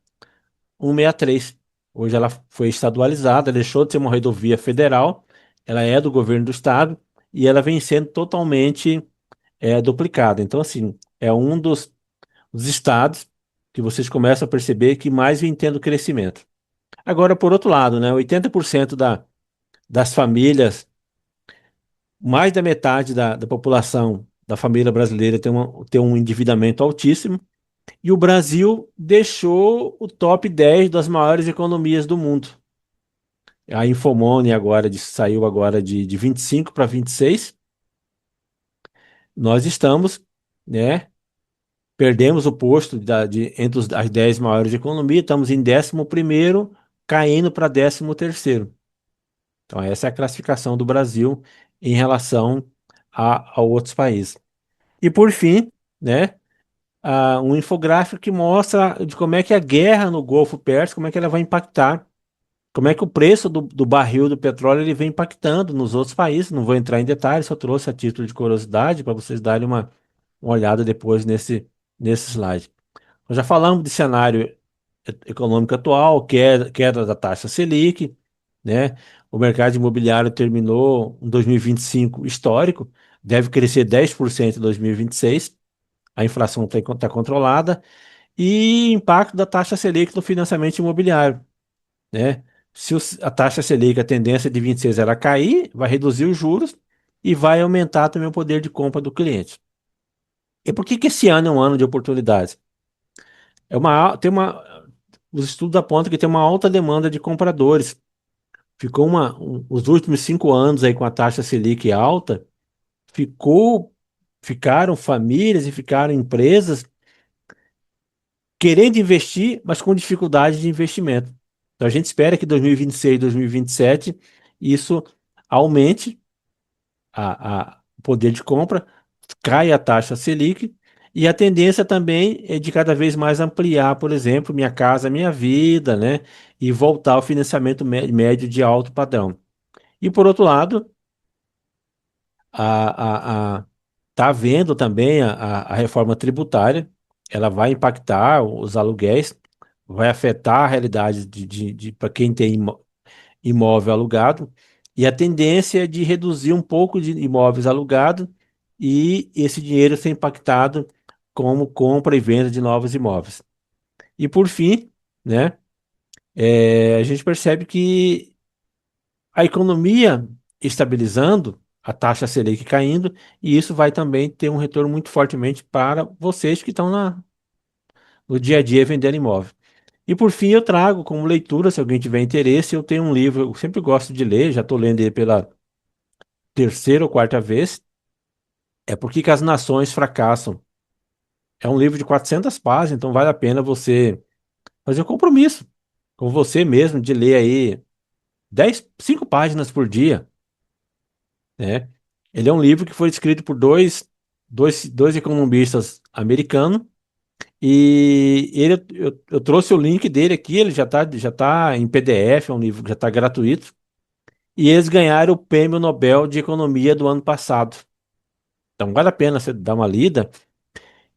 163. Hoje ela foi estadualizada, deixou de ser uma rodovia federal, ela é do governo do estado e ela vem sendo totalmente duplicada. Então, assim, é um dos estados que vocês começam a perceber que mais vem tendo crescimento. Agora, por outro lado, né, 80% das famílias, mais da metade da população da família brasileira tem um endividamento altíssimo. E o Brasil deixou o top 10 das maiores economias do mundo. A Infomoney saiu agora de 25 para 26. Nós estamos, né? Perdemos o posto entre as 10 maiores economias, estamos em 11º, caindo para 13º. Então, essa é a classificação do Brasil em relação a outros países. E por fim, né? Um infográfico que mostra de como é que a guerra no Golfo Pérsico, como é que ela vai impactar, como é que o preço do barril do petróleo ele vem impactando nos outros países. Não vou entrar em detalhes, só trouxe a título de curiosidade para vocês darem uma olhada depois nesse slide. Nós já falamos de cenário econômico atual, queda da taxa Selic, né? O mercado imobiliário terminou um 2025 histórico, deve crescer 10% em 2026. A inflação está controlada e impacto da taxa Selic no financiamento imobiliário, né? Se a taxa Selic, a tendência de 26 ela cair, vai reduzir os juros e vai aumentar também o poder de compra do cliente. E por que esse ano é um ano de oportunidades? Os estudos apontam que tem uma alta demanda de compradores. Os últimos 5 anos aí com a taxa Selic alta, ficou, ficaram famílias e ficaram empresas querendo investir, mas com dificuldade de investimento. Então a gente espera que 2026, 2027 isso aumente o poder de compra, cai a taxa Selic e a tendência também é de cada vez mais ampliar, por exemplo, Minha Casa Minha Vida, né? E voltar ao financiamento médio de alto padrão. E por outro lado, tá havendo também a reforma tributária, ela vai impactar os aluguéis, vai afetar a realidade para quem tem imóvel alugado, e a tendência é de reduzir um pouco de imóveis alugados e esse dinheiro ser impactado como compra e venda de novos imóveis. E por fim, né, a gente percebe que a economia estabilizando, a taxa Selic caindo, e isso vai também ter um retorno muito fortemente para vocês que estão no dia a dia vendendo imóvel. E por fim, eu trago como leitura, se alguém tiver interesse, eu tenho um livro, eu sempre gosto de ler, já estou lendo ele pela terceira ou quarta vez, é Por que que as Nações Fracassam. É um livro de 400 páginas, então vale a pena você fazer um compromisso com você mesmo de ler aí 5 páginas por dia, né? Ele é um livro que foi escrito por dois economistas americanos e eu trouxe o link dele aqui, ele já tá em PDF, é um livro que já está gratuito, e eles ganharam o Prêmio Nobel de Economia do ano passado. Então vale a pena você dar uma lida.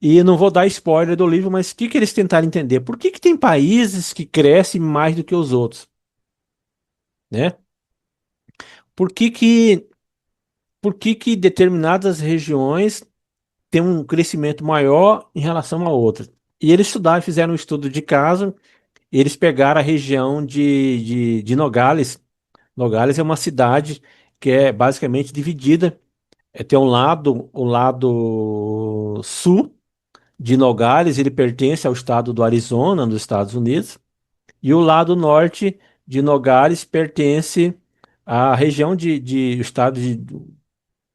E não vou dar spoiler do livro, mas o que que eles tentaram entender? Por que que tem países que crescem mais do que os outros, né? Por que que, por que que determinadas regiões têm um crescimento maior em relação a outras? E eles estudaram, fizeram um estudo de caso, e eles pegaram a região de Nogales. Nogales é uma cidade que é basicamente dividida. Tem um lado, o lado sul de Nogales, ele pertence ao estado do Arizona, nos Estados Unidos, e o lado norte de Nogales pertence à região o estado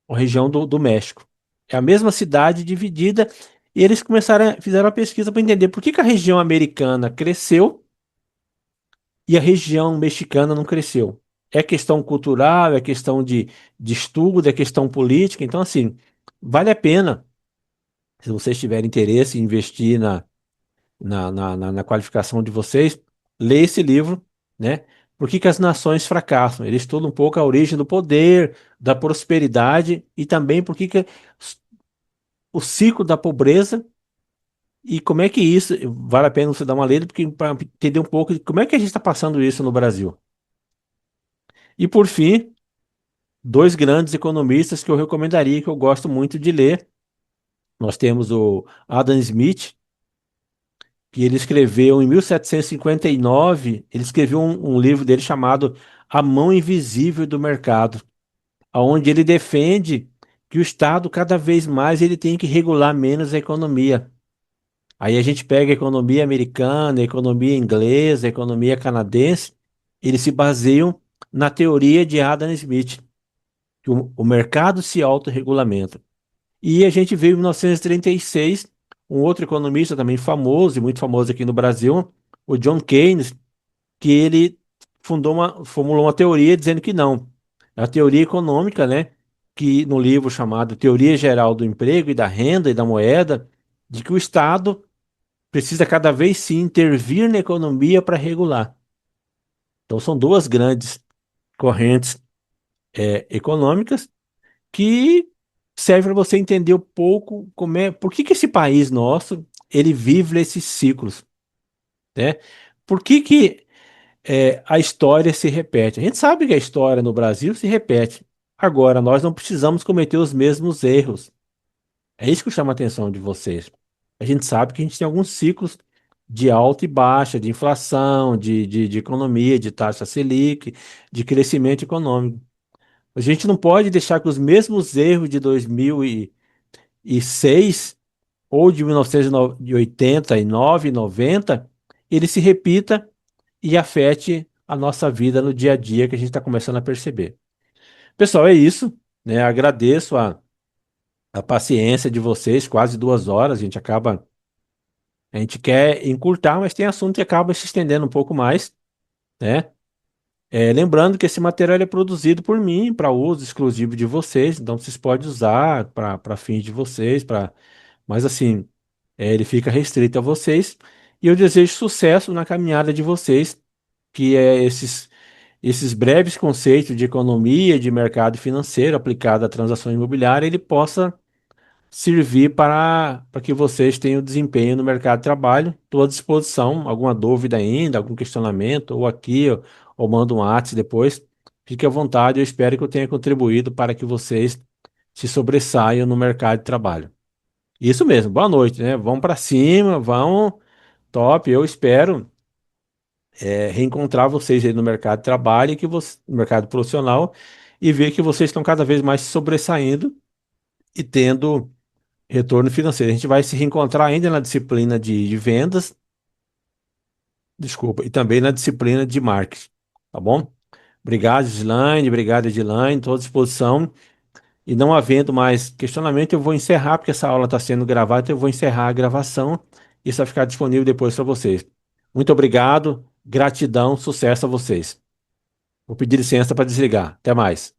a região do México. É a mesma cidade dividida, e eles fizeram a pesquisa para entender por que que a região americana cresceu e a região mexicana não cresceu. É questão cultural, é questão de estudo, é questão política. Então, assim, vale a pena, se vocês tiverem interesse em investir na qualificação de vocês, ler esse livro, né? Por que que as nações fracassam? Ele estuda um pouco a origem do poder, da prosperidade e também por que que o ciclo da pobreza e como é que isso vale a pena você dar uma lida, porque para entender um pouco de como é que a gente está passando isso no Brasil. E por fim, dois grandes economistas que eu recomendaria, que eu gosto muito de ler. Nós temos o Adam Smith, que ele escreveu em 1759, ele escreveu um livro dele chamado A Mão Invisível do Mercado, onde ele defende que o Estado cada vez mais ele tem que regular menos a economia. Aí a gente pega a economia americana, a economia inglesa, a economia canadense, eles se baseiam na teoria de Adam Smith, que o mercado se autorregulamenta. E a gente veio em 1936, um outro economista também famoso, e muito famoso aqui no Brasil, o John Keynes, que ele formulou uma teoria dizendo que não. A teoria econômica, né, que no livro chamado Teoria Geral do Emprego e da Renda e da Moeda, de que o Estado precisa cada vez sim intervir na economia para regular. Então são duas grandes correntes econômicas que serve para você entender um pouco por que que esse país nosso ele vive esses ciclos, né? Por que que a história se repete? A gente sabe que a história no Brasil se repete. Agora, nós não precisamos cometer os mesmos erros. É isso que chama a atenção de vocês. A gente sabe que a gente tem alguns ciclos de alta e baixa, de inflação, de economia, de taxa Selic, de crescimento econômico. A gente não pode deixar que os mesmos erros de 2006 ou de 1989 e 90 ele se repita e afete a nossa vida no dia a dia que a gente está começando a perceber. Pessoal, é isso, né? Agradeço a paciência de vocês, quase 2 horas, a gente quer encurtar, mas tem assunto que acaba se estendendo um pouco mais, né? Lembrando que esse material ele é produzido por mim para uso exclusivo de vocês, então vocês podem usar para fins de vocês, mas assim, ele fica restrito a vocês. E eu desejo sucesso na caminhada de vocês, que é esses breves conceitos de economia, de mercado financeiro aplicado a transações imobiliárias, ele possa servir para que vocês tenham desempenho no mercado de trabalho. Estou à disposição. Alguma dúvida ainda, algum questionamento, ou aqui, ou manda um WhatsApp depois. Fique à vontade, eu espero que eu tenha contribuído para que vocês se sobressaiam no mercado de trabalho. Isso mesmo, boa noite, né? Vamos para cima, vão, top. Eu espero reencontrar vocês aí no mercado de trabalho, e no mercado profissional, e ver que vocês estão cada vez mais se sobressaindo e tendo retorno financeiro. A gente vai se reencontrar ainda na disciplina de vendas, desculpa, e também na disciplina de marketing, tá bom? Obrigado, Gislaine, obrigado, Edilaine, estou à disposição. E não havendo mais questionamento, eu vou encerrar, porque essa aula está sendo gravada, então eu vou encerrar a gravação e isso vai ficar disponível depois para vocês. Muito obrigado, gratidão, sucesso a vocês. Vou pedir licença para desligar. Até mais.